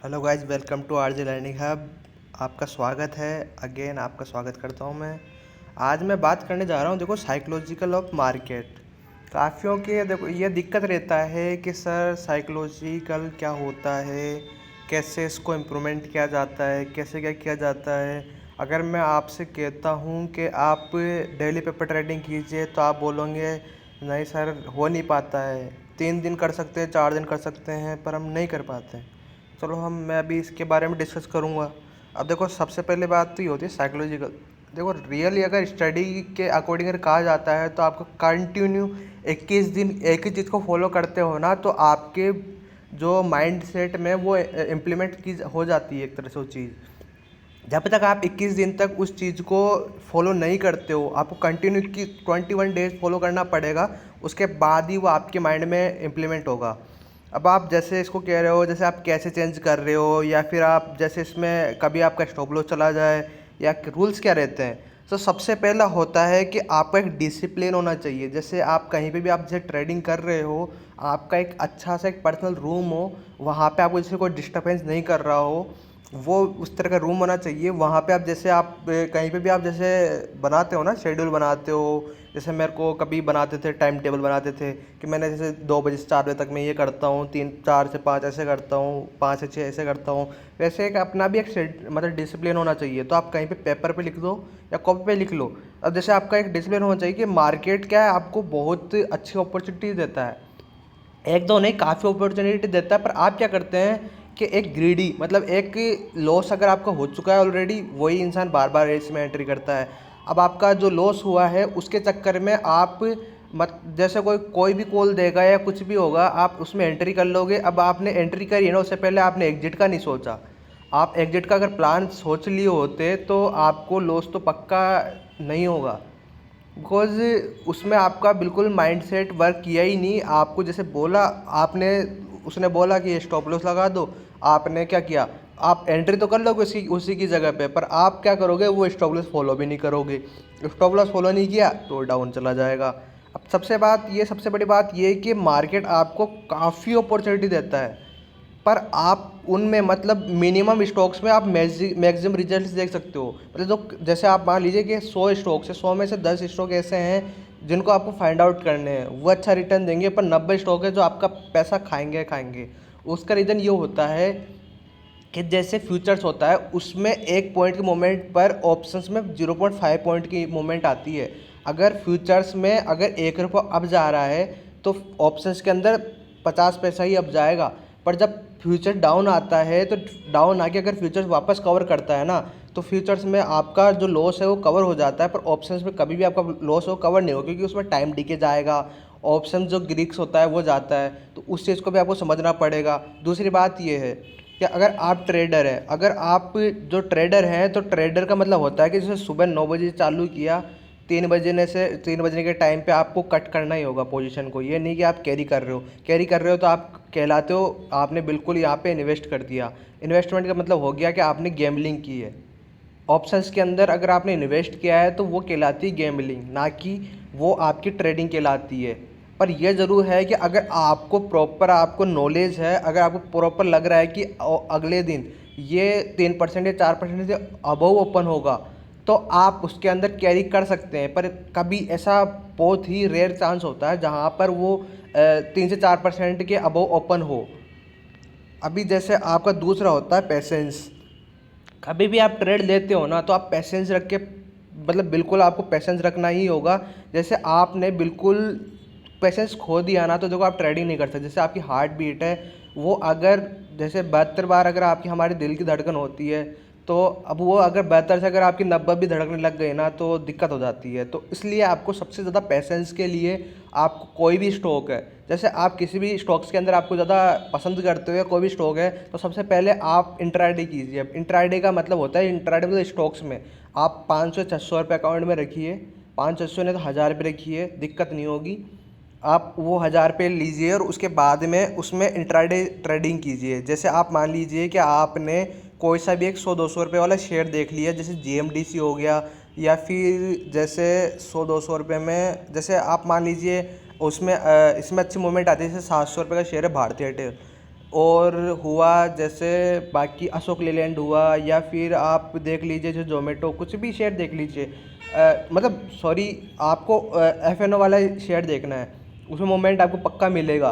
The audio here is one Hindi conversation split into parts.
Hello guys, welcome to RJ learning hub. आपका स्वागत है। अगेन आपका स्वागत करता हूं मैं। आज मैं बात करने जा रहा हूं, देखो, साइकोलॉजिकल ऑफ मार्केट। काफ़ियों के देखो ये दिक्कत रहता है कि सर साइकोलॉजिकल क्या होता है, कैसे इसको इम्प्रूवमेंट किया जाता है, कैसे क्या किया जाता है। अगर मैं आपसे कहता हूं कि आप डेली पेपर ट्रेडिंग कीजिए तो आप बोलोगे नहीं सर, हो नहीं पाता है। 3 दिन कर सकते हैं, 4 दिन कर सकते हैं, पर हम नहीं कर पाते हैं। चलो मैं अभी इसके बारे में डिस्कस करूँगा। अब देखो, सबसे पहले बात तो ये होती है साइकोलॉजिकल। देखो, रियली अगर स्टडी के अकॉर्डिंग अगर कहा जाता है तो आपको कंटिन्यू 21 दिन एक ही चीज़ को फॉलो करते हो ना, तो आपके जो माइंड सेट में वो इम्प्लीमेंट की हो जाती है एक तरह से वो चीज़। जब तक आप 21 दिन तक उस चीज़ को फॉलो नहीं करते हो, आपको कंटिन्यू की 21 डेज फॉलो करना पड़ेगा। उसके बाद ही वो आपके माइंड में इम्प्लीमेंट होगा। अब आप जैसे इसको कह रहे हो, जैसे आप कैसे चेंज कर रहे हो, या फिर आप जैसे इसमें कभी आपका स्टॉप लॉस चला जाए, या रूल्स क्या रहते हैं। तो सबसे पहला होता है कि आपका एक डिसिप्लिन होना चाहिए। जैसे आप कहीं पे भी आप जैसे ट्रेडिंग कर रहे हो, आपका एक अच्छा सा एक पर्सनल रूम हो, वहाँ पे आपको जैसे कोई डिस्टर्बेंस नहीं कर रहा हो, वो उस तरह का रूम होना चाहिए। वहाँ पे आप जैसे आप कहीं पे भी आप जैसे बनाते हो ना, शेड्यूल बनाते हो। जैसे मेरे को कभी बनाते थे, टाइम टेबल बनाते थे कि मैंने जैसे 2 बजे से 4 बजे तक मैं ये करता हूँ, 4 से 5 ऐसे करता हूँ, 5 से 6 ऐसे करता हूँ। वैसे एक अपना भी एक मतलब डिसिप्लिन होना चाहिए। तो आप कहीं पे पेपर पे लिख दो या कॉपी पे लिख लो। अब जैसे आपका एक डिसिप्लिन होना चाहिए कि मार्केट क्या है, आपको बहुत अच्छी अपॉर्चुनिटी देता है। एक दो नहीं, काफ़ी अपॉर्चुनिटी देता है, पर आप क्या करते हैं कि एक ग्रीडी, मतलब एक लॉस अगर आपका हो चुका है ऑलरेडी, वही इंसान बार बार रेस में एंट्री करता है। अब आपका जो लॉस हुआ है उसके चक्कर में आप मत जैसे कोई भी कॉल देगा या कुछ भी होगा, आप उसमें एंट्री कर लोगे। अब आपने एंट्री करी है ना, उससे पहले आपने एग्जिट का नहीं सोचा। आप एग्जिट का अगर प्लान सोच लिए होते तो आपको लॉस तो पक्का नहीं होगा। बिकॉज़ उसमें आपका बिल्कुल माइंडसेट वर्क किया ही नहीं। आपको जैसे बोला, आपने उसने बोला कि ये स्टॉप लॉस लगा दो, आपने क्या किया, आप एंट्री तो कर लोगे उसी की जगह पे, पर आप क्या करोगे, वो स्टॉप लॉस फॉलो भी नहीं करोगे। स्टॉप लॉस फॉलो नहीं किया तो डाउन चला जाएगा। अब सबसे बड़ी बात ये है कि मार्केट आपको काफ़ी अपॉर्चुनिटी देता है, पर आप उनमें मतलब मिनिमम स्टॉक्स में आप मैक्सिमम रिजल्ट्स देख सकते हो। मतलब जो जैसे आप मान लीजिए कि 100 स्टॉक्स है, 100 में से 10 स्टॉक ऐसे हैं जिनको आपको फाइंड आउट करने हैं, वो अच्छा रिटर्न देंगे, पर 90 स्टॉक है जो आपका पैसा खाएंगे खाएंगे। उसका रीज़न ये होता है कि जैसे फ्यूचर्स होता है, उसमें 1 पॉइंट के मोमेंट पर ऑप्शंस में 0.5 पॉइंट की मोमेंट आती है। अगर फ्यूचर्स में अगर 1 रुपये अप जा रहा है तो ऑप्शंस के अंदर 50 पैसा ही अप जाएगा। पर जब फ्यूचर डाउन आता है तो डाउन आके अगर फ्यूचर्स वापस कवर करता है ना, तो फ्यूचर्स में आपका जो लॉस है वो कवर हो जाता है। पर ऑप्शंस में कभी भी आपका लॉस हो कवर नहीं होगा, क्योंकि उसमें टाइम डीके जाएगा, ऑप्शन जो ग्रीक्स होता है वो जाता है। तो उस चीज़ को भी आपको समझना पड़ेगा। दूसरी बात ये है कि अगर आप ट्रेडर हैं, अगर आप जो ट्रेडर हैं, तो ट्रेडर का मतलब होता है कि जैसे सुबह 9 बजे चालू किया, 3 बजने के टाइम पे आपको कट करना ही होगा पोजीशन को। ये नहीं कि आप कैरी कर रहे हो तो आप कहलाते हो, आपने बिल्कुल यहाँ पे इन्वेस्ट कर दिया। इन्वेस्टमेंट का मतलब हो गया कि आपने गैम्बलिंग की है। ऑप्शंस के अंदर अगर आपने इन्वेस्ट किया है तो वो कहलाती है गैम्बलिंग, ना कि वो आपकी ट्रेडिंग कहलाती है। पर यह ज़रूर है कि अगर आपको प्रॉपर आपको नॉलेज है, अगर आपको प्रॉपर लग रहा है कि अगले दिन ये 3% या 4% से अबव ओपन होगा, तो आप उसके अंदर कैरी कर सकते हैं। पर कभी ऐसा बहुत ही रेयर चांस होता है जहाँ पर वो 3 से 4% के अबव ओपन हो। अभी जैसे आपका दूसरा होता है पेशेंस। कभी भी आप ट्रेड लेते हो ना, तो आप पेशेंस रख के, मतलब बिल्कुल आपको पेशेंस रखना ही होगा। जैसे आपने बिल्कुल पेशेंस खो दिया ना, तो देखो आप ट्रेडिंग नहीं कर सकते। जैसे आपकी हार्ट बीट है, वो अगर जैसे 72 बार अगर आपकी हमारे दिल की धड़कन होती है, तो अब वो अगर 72 से अगर आपकी 90 भी धड़कने लग गई ना, तो दिक्कत हो जाती है। तो इसलिए आपको सबसे ज़्यादा पेशेंस के लिए, आपको कोई भी स्टॉक है, जैसे आप किसी भी स्टॉक्स के अंदर आपको ज़्यादा पसंद करते हो या कोई भी स्टॉक है, तो सबसे पहले आप इंट्राडे कीजिए। अब इंट्राडे का मतलब होता है, इंट्राडे मतलब स्टॉक्स में आप 500-600 रुपये अकाउंट में रखिए। 500-600 नहीं तो 1000 रुपये रखिए, दिक्कत नहीं होगी। आप वो 1000 रुपये लीजिए और उसके बाद में उसमें इंट्राडे ट्रेडिंग कीजिए। जैसे आप मान लीजिए कि आपने कोई सा भी एक 100-200 रुपये वाला शेयर देख लिया, जैसे जीएमडीसी हो गया, या फिर जैसे 100-200 रुपये में, जैसे आप मान लीजिए उसमें इसमें अच्छी मूवमेंट आती है। जैसे 700 रुपये का शेयर है भारतीय एयरटेल, और हुआ जैसे बाकी अशोक लेलैंड हुआ, या फिर आप देख लीजिए जो जोमेटो, कुछ भी शेयर देख लीजिए। मतलब सॉरी, आपको एफ वाला शेयर देखना है, उसमें मोमेंट आपको पक्का मिलेगा।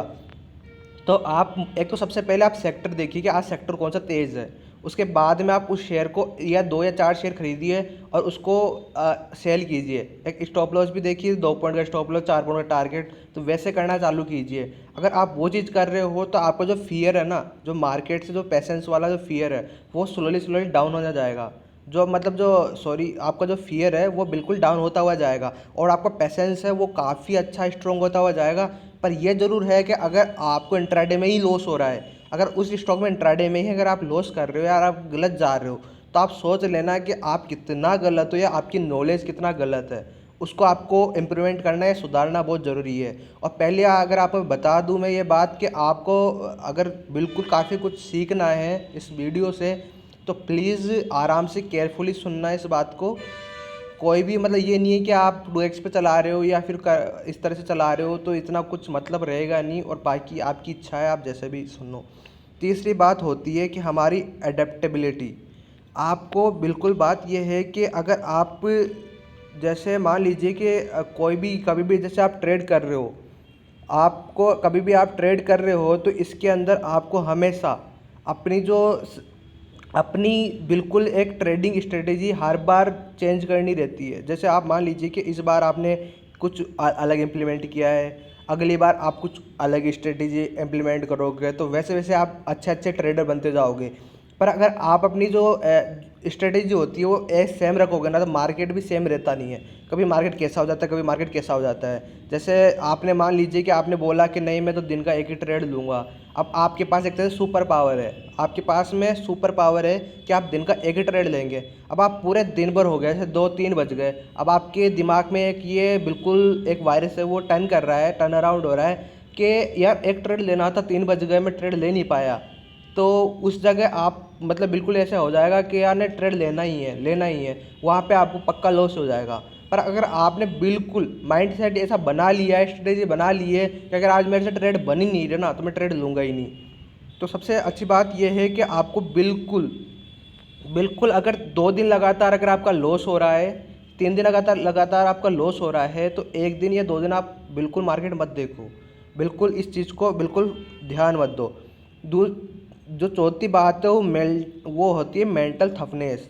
तो आप एक तो सबसे पहले आप सेक्टर देखिए कि आज सेक्टर कौन सा तेज़ है। उसके बाद में आप उस शेयर को या 2 या 4 शेयर खरीदिए और उसको सेल कीजिए। एक स्टॉप लॉस भी देखिए, 2 पॉइंट का स्टॉप लॉस, 4 पॉइंट का टारगेट, तो वैसे करना चालू कीजिए। अगर आप वो चीज़ कर रहे हो तो आपका जो फियर है ना, जो मार्केट से जो पैसेंस वाला जो फियर है, वो स्लोली स्लोली डाउन हो जाएगा। जो मतलब जो सॉरी आपका जो फियर है वो बिल्कुल डाउन होता हुआ जाएगा, और आपका पैसेंस है वो काफ़ी अच्छा स्ट्रॉन्ग होता हुआ जाएगा। पर यह ज़रूर है कि अगर आपको इंट्राडे में ही लॉस हो रहा है, अगर उस स्टॉक में इंट्राडे में ही अगर आप लॉस कर रहे हो या आप गलत जा रहे हो, तो आप सोच लेना कि आप कितना गलत हो या आपकी नॉलेज कितना गलत है। उसको आपको इम्प्रूवमेंट करना है, सुधारना बहुत ज़रूरी है। और पहले अगर आपको बता दूं मैं ये बात कि आपको अगर बिल्कुल काफ़ी कुछ सीखना है इस वीडियो से, तो प्लीज़ आराम से केयरफुली सुनना इस बात को। कोई भी मतलब ये नहीं है कि आप 2x पे चला रहे हो या फिर इस तरह से चला रहे हो तो इतना कुछ मतलब रहेगा नहीं, और बाकी आपकी इच्छा है, आप जैसे भी सुनो। तीसरी बात होती है कि हमारी एडेप्टेबिलिटी। आपको बिल्कुल बात यह है कि अगर आप जैसे मान लीजिए कि कोई भी कभी भी जैसे आप ट्रेड कर रहे हो, आपको कभी भी आप ट्रेड कर रहे हो तो इसके अंदर आपको हमेशा अपनी जो अपनी बिल्कुल एक ट्रेडिंग स्ट्रेटेजी हर बार चेंज करनी रहती है। जैसे आप मान लीजिए कि इस बार आपने कुछ अलग इम्प्लीमेंट किया है, अगली बार आप कुछ अलग स्ट्रेटेजी इम्प्लीमेंट करोगे, तो वैसे वैसे आप अच्छे अच्छे ट्रेडर बनते जाओगे। पर अगर आप अपनी जो स्ट्रेटेजी होती है वो सेम रखोगे ना, तो मार्केट भी सेम रहता नहीं है। कभी मार्केट कैसा हो जाता है, कभी मार्केट कैसा हो जाता है। जैसे आपने मान लीजिए कि आपने बोला कि नहीं मैं तो दिन का एक ही ट्रेड लूँगा। अब आपके पास एक तरह से सुपर पावर है, आपके पास में सुपर पावर है कि आप दिन का एक ही ट्रेड लेंगे। अब आप पूरे दिन भर हो गए, जैसे 2-3 बज गए, अब आपके दिमाग में एक ये बिल्कुल एक वायरस है, वो टर्न कर रहा है, टर्न अराउंड हो रहा है कि यार एक ट्रेड लेना था, 3 बज गए, मैं ट्रेड ले नहीं पाया। तो उस जगह आप मतलब बिल्कुल ऐसा हो जाएगा कि यार ने ट्रेड लेना ही है, लेना ही है, वहाँ पे आपको पक्का लॉस हो जाएगा। पर अगर आपने बिल्कुल माइंड सेट ऐसा बना लिया है, स्ट्रेटेजी बना ली है कि अगर आज मेरे से ट्रेड बन ही नहीं रहा ना, तो मैं ट्रेड लूँगा ही नहीं। तो सबसे अच्छी बात यह है कि आपको बिल्कुल बिल्कुल अगर 2 दिन लगातार अगर आपका लॉस हो रहा है, 3 दिन लगातार लगातार आपका लॉस हो रहा है, तो 1 दिन या 2 दिन आप बिल्कुल मार्केट मत देखो। बिल्कुल इस चीज़ को बिल्कुल ध्यान मत दो। दू जो चौथी बात है वो होती है मेंटल थफनेस।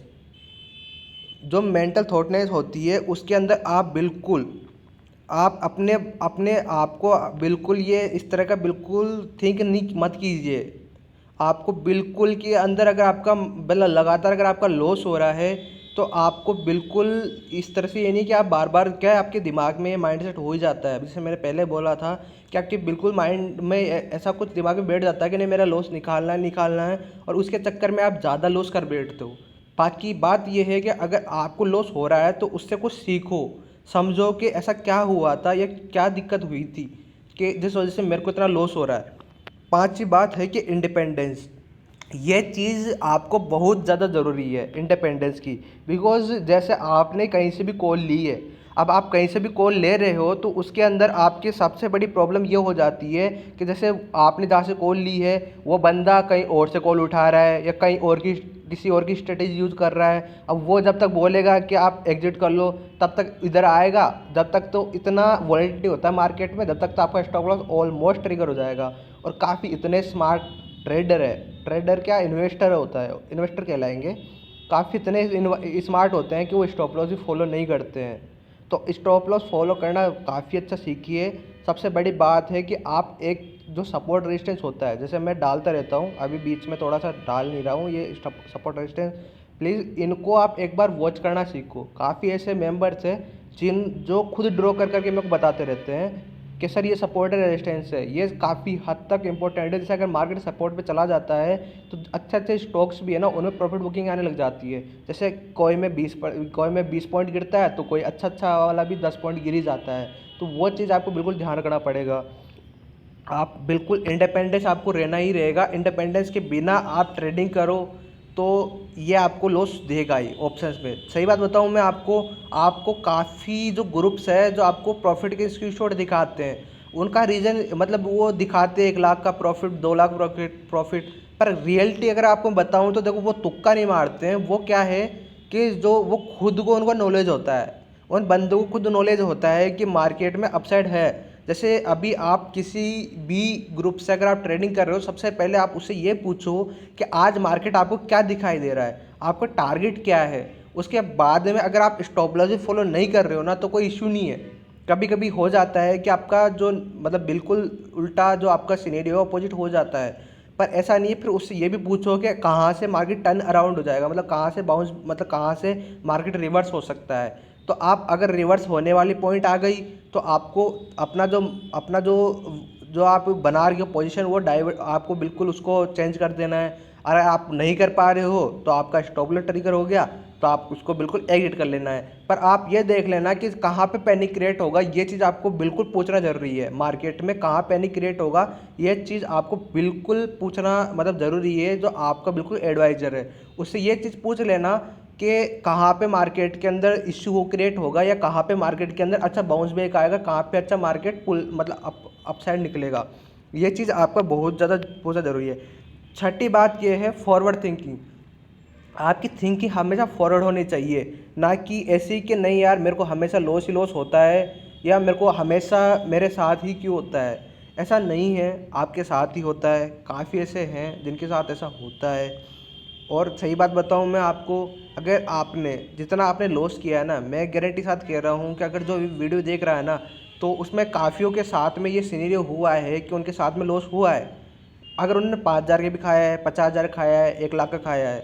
जो मेंटल थॉटनेस होती है उसके अंदर आप बिल्कुल आप अपने अपने आप को बिल्कुल ये इस तरह का बिल्कुल थिंक नहीं मत कीजिए। आपको बिल्कुल के अंदर अगर आपका मतलब लगातार अगर आपका लॉस हो रहा है, तो आपको बिल्कुल इस तरह से ये नहीं कि आप बार बार क्या है, आपके दिमाग में माइंड सेट हो ही जाता है। जैसे मैंने पहले बोला था कि आपके बिल्कुल माइंड में ऐसा कुछ दिमाग में बैठ जाता है कि नहीं मेरा लॉस निकालना है, और उसके चक्कर में आप ज़्यादा लॉस कर बैठते हो। बाकी बात यह है कि अगर आपको लॉस हो रहा है तो उससे कुछ सीखो, समझो कि ऐसा क्या हुआ था या क्या दिक्कत हुई थी कि जिस वजह से मेरे को इतना लॉस हो रहा है। पांचवी बात है कि इंडिपेंडेंस। ये चीज़ आपको बहुत ज़्यादा ज़रूरी है इंडिपेंडेंस की। बिकॉज़ जैसे आपने कहीं से भी कॉल ली है, अब आप कहीं से भी कॉल ले रहे हो तो उसके अंदर आपकी सबसे बड़ी प्रॉब्लम ये हो जाती है कि जैसे आपने जहाँ से कॉल ली है वो बंदा कहीं और से कॉल उठा रहा है या कहीं और की किसी और की स्ट्रेटेजी यूज़ कर रहा है। अब वो जब तक बोलेगा कि आप एग्जिट कर लो तब तक इधर आएगा, जब तक तो इतना वॉलेटिलिटी होता है मार्केट में, जब तक तो आपका स्टॉप लॉस ऑलमोस्ट ट्रिगर हो जाएगा। और काफ़ी इतने स्मार्ट ट्रेडर है, ट्रेडर क्या इन्वेस्टर होता है, इन्वेस्टर कहलाएंगे, काफ़ी इतने स्मार्ट होते हैं कि वो स्टॉप लॉस भी फॉलो नहीं करते हैं। तो स्टॉप लॉस फॉलो करना काफ़ी अच्छा सीखिए। सबसे बड़ी बात है कि आप एक जो सपोर्ट रेजिस्टेंस होता है, जैसे मैं डालता रहता हूँ, अभी बीच में थोड़ा सा डाल नहीं रहा हूँ ये सपोर्ट रेजिस्टेंस, प्लीज़ इनको आप एक बार वॉच करना सीखो। काफ़ी ऐसे मेंबर्स हैं जो खुद ड्रॉ कर करके मेरे को बताते रहते हैं कि सर ये सपोर्ट है, रेजिस्टेंस है। ये काफ़ी हद तक इंपॉर्टेंट है। जैसे अगर मार्केट सपोर्ट पे चला जाता है तो अच्छे अच्छे स्टॉक्स भी है ना, उनमें प्रॉफिट बुकिंग आने लग जाती है। जैसे कोई में 20 पॉइंट गिरता है तो कोई अच्छा वाला भी 10 पॉइंट गिर ही जाता है। तो वो चीज़ आपको बिल्कुल ध्यान रखना पड़ेगा। आप बिल्कुल इंडिपेंडेंस आपको रहना ही रहेगा। इंडिपेंडेंस के बिना आप ट्रेडिंग करो तो ये आपको लॉस देगा ही ऑप्शंस में। सही बात बताऊँ मैं आपको, आपको काफ़ी जो ग्रुप्स है जो आपको प्रॉफिट के स्क्रीनशॉट दिखाते हैं, उनका रीज़न मतलब वो दिखाते 1 लाख का प्रॉफिट, 2 लाख प्रॉफिट, पर रियलिटी अगर आपको बताऊं तो देखो वो तुक्का नहीं मारते हैं। वो क्या है कि जो वो खुद को उनको नॉलेज होता है, उन बंदों को खुद नॉलेज होता है कि मार्केट में अपसाइड है। जैसे अभी आप किसी भी ग्रुप से अगर आप ट्रेडिंग कर रहे हो, सबसे पहले आप उससे ये पूछो कि आज मार्केट आपको क्या दिखाई दे रहा है, आपका टारगेट क्या है। उसके बाद में अगर आप स्टॉप लॉस भी फॉलो नहीं कर रहे हो ना तो कोई इश्यू नहीं है। कभी कभी हो जाता है कि आपका जो मतलब बिल्कुल उल्टा जो आपका सिनेरियो अपोजिट हो जाता है, पर ऐसा नहीं है। फिर उससे ये भी पूछो कि कहाँ से मार्केट टर्न अराउंड हो जाएगा, मतलब कहाँ से बाउंस, मतलब कहाँ से मार्केट रिवर्स हो सकता है। तो आप अगर रिवर्स होने वाली पॉइंट आ गई तो आपको अपना जो जो आप बना रहे हो पोजीशन वो डाइवर्ट, आपको बिल्कुल उसको चेंज कर देना है। अगर आप नहीं कर पा रहे हो तो आपका स्टॉप लॉस ट्रिगर हो गया तो आप उसको बिल्कुल एग्जिट कर लेना है। पर आप ये देख लेना कि कहाँ पे पैनिक क्रिएट होगा, ये चीज़ आपको बिल्कुल पूछना जरूरी है। मार्केट में कहाँ पैनिक क्रिएट होगा ये चीज़ आपको बिल्कुल पूछना मतलब ज़रूरी है। जो आपका बिल्कुल एडवाइज़र है उससे ये चीज़ पूछ लेना कि कहाँ पे मार्केट के अंदर इश्यू क्रिएट होगा, या कहाँ पे मार्केट के अंदर अच्छा बाउंस बैक आएगा, कहाँ पे अच्छा मार्केट पुल मतलब अपसाइड निकलेगा। ये चीज़ आपका बहुत ज़्यादा बहुत ज़्यादा ज़रूरी है। छठी बात ये है फॉरवर्ड थिंकिंग। आपकी थिंकिंग हमेशा फॉरवर्ड होनी चाहिए, ना कि ऐसी कि नहीं यार मेरे को हमेशा लॉस ही लॉस होता है, या मेरे को हमेशा मेरे साथ ही क्यों होता है। ऐसा नहीं है, आपके साथ ही होता है। काफ़ी ऐसे हैं जिनके साथ ऐसा होता है। और सही बात बताऊं मैं आपको, अगर आपने जितना आपने लॉस किया है ना, मैं गारंटी साथ कह रहा हूं कि अगर जो वीडियो देख रहा है ना तो उसमें काफ़ियों के साथ में ये सिनेरियो हुआ है कि उनके साथ में लॉस हुआ है। अगर उन्होंने 5,000 के भी खाया है, 50,000 खाया है, 1 लाख का खाया है,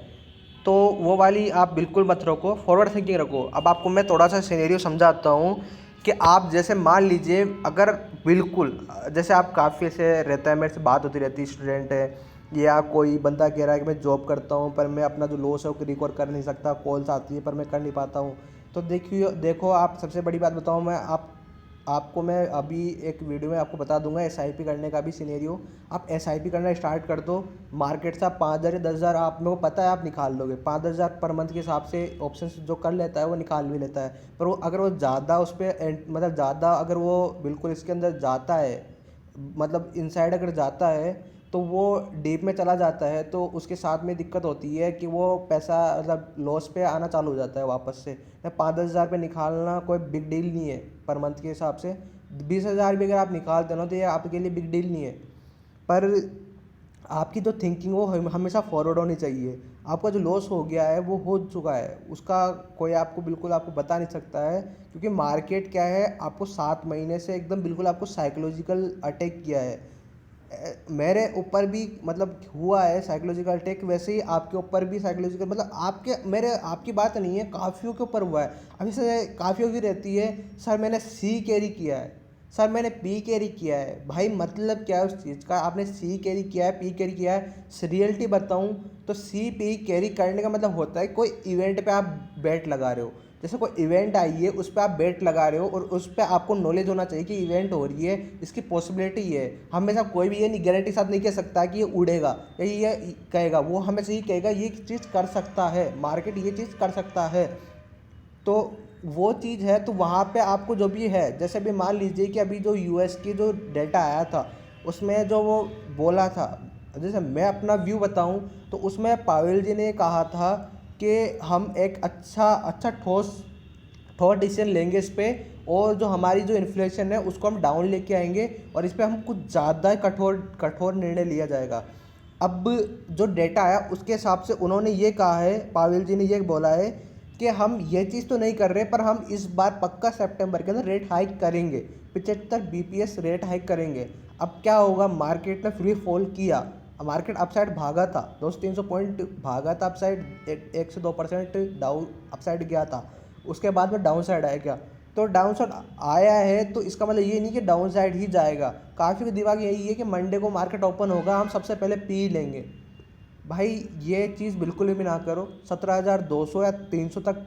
तो वो वाली आप बिल्कुल मत रखो, फॉरवर्ड थिंकिंग रखो। अब आपको मैं थोड़ा सा सिनेरियो समझाता हूँ कि आप जैसे मान लीजिए अगर बिल्कुल जैसे आप काफ़ी ऐसे रहता है, मेरे से बात होती रहती है, स्टूडेंट है या कोई बंदा कह रहा है कि मैं जॉब करता हूँ पर मैं अपना जो लॉस है वो रिकवर कर नहीं सकता, कॉल्स आती है पर मैं कर नहीं पाता हूँ। तो देखिए देखो, आप सबसे बड़ी बात बताऊँ मैं, आपको मैं अभी एक वीडियो में आपको बता दूंगा एसआईपी करने का भी सिनेरियो। आप एसआईपी करना स्टार्ट कर दो, मार्केट से आप 5,000 या 10,000 आप मेरे को पता है आप निकाल लोगे। 5-10,000 पर मंथ के हिसाब से ऑप्शन जो कर लेता है वो निकाल भी लेता है। पर वो अगर वो ज़्यादा उस पर मतलब ज़्यादा अगर वो बिल्कुल इसके अंदर जाता है, मतलब इनसाइड अगर जाता है तो वो डीप में चला जाता है, तो उसके साथ में दिक्कत होती है कि वो पैसा मतलब लॉस पे आना चालू हो जाता है वापस से। 5-10,000 पे निकालना कोई बिग डील नहीं है पर मंथ के हिसाब से। 20,000 भी अगर आप निकालते हो ना तो ये आपके लिए बिग डील नहीं है। पर आपकी जो थिंकिंग वो हमेशा फॉरवर्ड होनी चाहिए। आपका जो लॉस हो गया है वो हो चुका है, उसका कोई आपको बिल्कुल आपको बता नहीं सकता है। क्योंकि मार्केट क्या है, आपको 7 महीने से एकदम बिल्कुल आपको साइकोलॉजिकल अटैक किया है। मेरे ऊपर भी मतलब हुआ है साइकोलॉजिकल अटैक, वैसे ही आपके ऊपर भी साइकोलॉजिकल मतलब आपके मेरे आपकी बात नहीं है, काफ़ियों के ऊपर हुआ है। अभी से काफ़ियों की रहती है, सर मैंने सी कैरी किया है, सर मैंने पी कैरी किया है। भाई मतलब क्या है उस चीज़ का, आपने सी कैरी किया है, पी कैरी किया है। रियलिटी बताऊं तो सी पी कैरी करने का मतलब होता है कोई इवेंट पे आप बेट लगा रहे हो। जैसे कोई इवेंट आई है उस पर आप बेट लगा रहे हो और उस पर आपको नॉलेज होना चाहिए कि इवेंट हो रही है, इसकी पॉसिबिलिटी है। हमेशा कोई भी ये नहीं गारंटी साथ नहीं कह सकता कि ये उड़ेगा या ये कहेगा, वो हमेशा ये कहेगा ये चीज़ कर सकता है, मार्केट ये चीज़ कर सकता है। तो वो चीज़ है, तो वहाँ पे आपको जो भी है, जैसे भी मान लीजिए कि अभी जो यूएस की जो डेटा आया था उसमें जो वो बोला था, जैसे मैं अपना व्यू बताऊं तो उसमें पावेल जी ने कहा था कि हम एक अच्छा अच्छा ठोस ठोस डिसीजन लेंगे इस पे, और जो हमारी जो इन्फ्लेशन है उसको हम डाउन लेके आएंगे और इस पे हम कुछ ज़्यादा कठोर कठोर निर्णय लिया जाएगा। अब जो डेटा आया उसके हिसाब से उन्होंने ये कहा है, पावेल जी ने ये बोला है कि हम ये चीज़ तो नहीं कर रहे पर हम इस बार पक्का सितंबर के अंदर रेट हाइक करेंगे, 75 बीपीएस रेट हाइक करेंगे। अब क्या होगा, मार्केट ने फ्री फॉल किया, मार्केट अपसाइड भागा था, 200-300 पॉइंट भागा था अपसाइड, 1 से 2% डाउन अपसाइड गया था। उसके बाद में डाउन साइड आया क्या, तो डाउन साइड आया है तो इसका मतलब ये नहीं कि डाउन साइड ही जाएगा। काफ़ी का दिमाग यही है कि मंडे को मार्केट ओपन होगा हम सबसे पहले पी लेंगे। भाई ये चीज़ बिल्कुल भी ना करो। 17,200 या 300 तक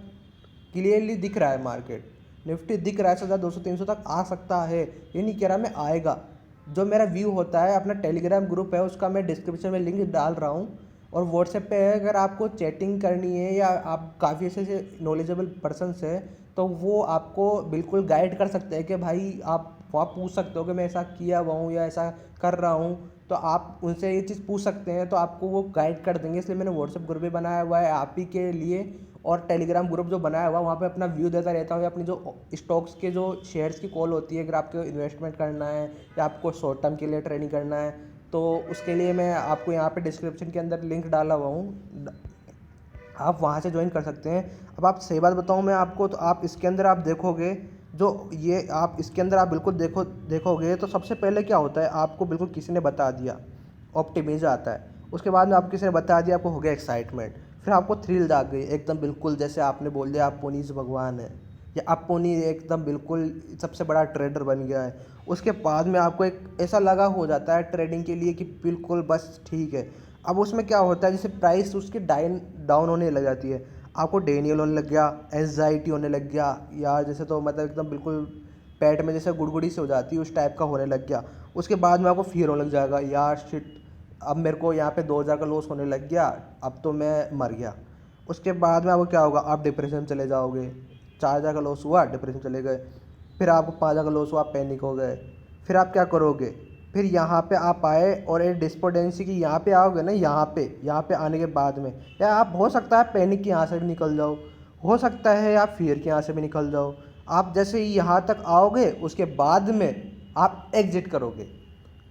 क्लियरली दिख रहा है, मार्केट निफ्टी दिख रहा है 17,200-300 तक आ सकता है, ये नहीं कह रहा मैं आएगा। जो मेरा व्यू होता है, अपना टेलीग्राम ग्रुप है उसका मैं डिस्क्रिप्शन में लिंक डाल रहा हूँ, और व्हाट्सएप पे है, अगर आपको चैटिंग करनी है या आप काफ़ी ऐसे नॉलेजेबल पर्सनस है तो वो आपको बिल्कुल गाइड कर सकते हैं कि भाई आप वहाँ पूछ सकते हो कि मैं ऐसा किया हुआ हूँ या ऐसा कर रहा हूँ, तो आप उनसे ये चीज़ पूछ सकते हैं, तो आपको वो गाइड कर देंगे। इसलिए मैंने व्हाट्सएप ग्रुप भी बनाया हुआ है आप ही के लिए, और टेलीग्राम ग्रुप जो बनाया हुआ है वहाँ पे अपना व्यू देता रहता हूँ, या अपनी जो स्टॉक्स के जो शेयर्स की कॉल होती है, अगर आपको इन्वेस्टमेंट करना है या आपको शॉर्ट टर्म के लिए ट्रेडिंग करना है, तो उसके लिए मैं आपको यहाँ पे डिस्क्रिप्शन के अंदर लिंक डाला हुआ हूँ, आप वहाँ से ज्वाइन कर सकते हैं। अब आप सही बात बताऊँ मैं आपको, तो आप इसके अंदर आप देखोगे, जो ये आप इसके अंदर आप बिल्कुल देखोगे तो सबसे पहले क्या होता है, आपको बिल्कुल किसी ने बता दिया, ऑप्टिमिज्म आता है। उसके बाद में आपको किसी ने बता दिया, आपको हो गया एक्साइटमेंट, फिर आपको थ्रिल जाग गई एकदम, बिल्कुल जैसे आपने बोल दिया आप पोनीज भगवान है, या आप पोनी एकदम बिल्कुल सबसे बड़ा ट्रेडर बन गया है। उसके बाद में आपको एक ऐसा लगा हो जाता है ट्रेडिंग के लिए कि बिल्कुल बस ठीक है। अब उसमें क्या होता है, जैसे प्राइस उसकी डाउन होने लग जाती है, आपको डेनियल होने लग गया, एंजाइटी होने लग गया, या जैसे तो मतलब एकदम बिल्कुल पेट में जैसे गुड़गुड़ी से हो जाती है उस टाइप का होने लग गया। उसके बाद में आपको फिर होने लग जाएगा, यार शिट, अब मेरे को यहाँ पे 2000 का लॉस होने लग गया, अब तो मैं मर गया। उसके बाद में आपको क्या होगा, आप डिप्रेशन में चले जाओगे। 4000 का लॉस हुआ, डिप्रेशन चले गए। फिर आपको 5000 का लॉस हुआ, आप पैनिक हो गए। फिर आप क्या करोगे, फिर यहाँ पे आप आए और एक डिस्पोडेंसी की यहाँ पे आओगे ना, यहाँ पे आने के बाद में, या आप हो सकता है पैनिक की यहाँ से भी निकल जाओ, हो सकता है आप फियर के यहाँ से भी निकल जाओ। आप जैसे ही यहाँ तक आओगे उसके बाद में आप एग्जिट करोगे।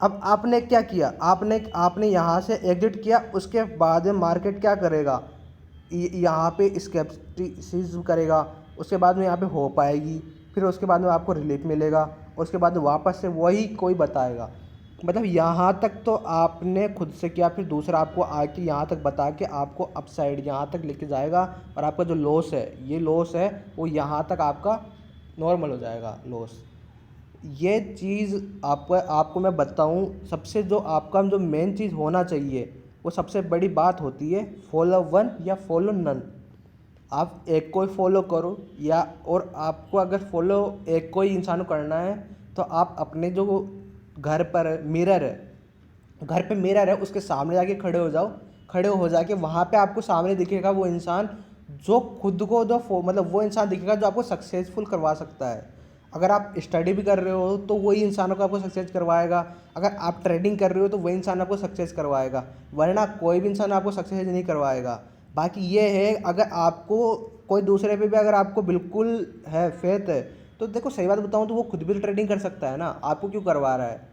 अब आपने क्या किया, आपने आपने यहाँ से एग्जिट किया, उसके बाद में मार्केट क्या करेगा, यहाँ पे स्केप्टिसिज्म करेगा, उसके बाद में यहाँ पे हो पाएगी, फिर उसके बाद में आपको रिलीफ मिलेगा, उसके बाद वापस से वही कोई बताएगा। मतलब यहाँ तक तो आपने खुद से किया, फिर दूसरा आपको आके यहाँ तक बता के आपको अपसाइड यहाँ तक लेके जाएगा, और आपका जो लॉस है, ये लॉस है वो यहाँ तक आपका नॉर्मल हो जाएगा लॉस। ये चीज़ आपको मैं बताऊँ, सबसे जो आपका जो मेन चीज़ होना चाहिए, वो सबसे बड़ी बात होती है फॉलो वन या फॉलो नन। आप एक को ही फॉलो करो, या और आपको अगर फॉलो एक को ही इंसान को करना है, तो आप अपने जो घर पर मिरर है, घर पे मिरर है उसके सामने जाके खड़े हो जाओ, खड़े हो जाके वहाँ पे आपको सामने दिखेगा वो इंसान जो खुद को मतलब वो इंसान दिखेगा जो आपको सक्सेसफुल करवा सकता है। अगर आप स्टडी भी कर रहे हो तो वही इंसानों को आपको सक्सेस करवाएगा, अगर आप ट्रेडिंग कर रहे हो तो वही इंसान आपको सक्सेस करवाएगा, वरना कोई भी इंसान आपको सक्सेस नहीं करवाएगा। बाकी ये है, अगर आपको कोई दूसरे पे भी अगर आपको बिल्कुल है फेथ है, तो देखो सही बात बताऊँ तो वो खुद भी तो ट्रेडिंग कर सकता है ना, आपको क्यों करवा रहा है।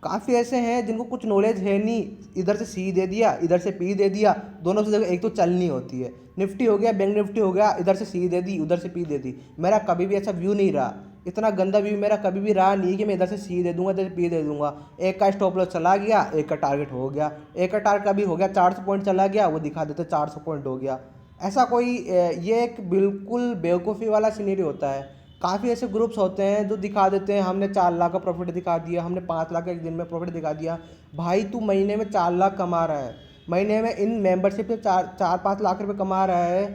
काफ़ी ऐसे हैं जिनको कुछ नॉलेज है नहीं, इधर से सी दे दिया, इधर से पी दे दिया, दोनों से जगह एक तो चलनी होती है। निफ्टी हो गया, बैंक निफ्टी हो गया, इधर से सी दे दी, उधर से पी दे दी। मेरा कभी भी ऐसा व्यू नहीं रहा, इतना गंदा व्यू मेरा कभी भी रहा नहीं कि मैं इधर से सी दे दूंगा, इधर से पी दे दूंगा। एक का स्टॉप लॉस चला गया, एक का टारगेट हो गया, एक का टारगेट कभी हो गया 400 पॉइंट चला गया, वो दिखा देते 400 पॉइंट हो गया। ऐसा कोई ये एक बिल्कुल बेवकूफ़ी वाला सीनरी होता है। काफ़ी ऐसे ग्रुप्स होते हैं जो दिखा देते हैं हमने 4 लाख का प्रॉफिट दिखा दिया, हमने 5 लाख का एक दिन में प्रॉफिट दिखा दिया। भाई तू महीने में 4 लाख कमा रहा है, महीने में इन मेंबरशिप से 4-5 लाख रुपए कमा रहा है,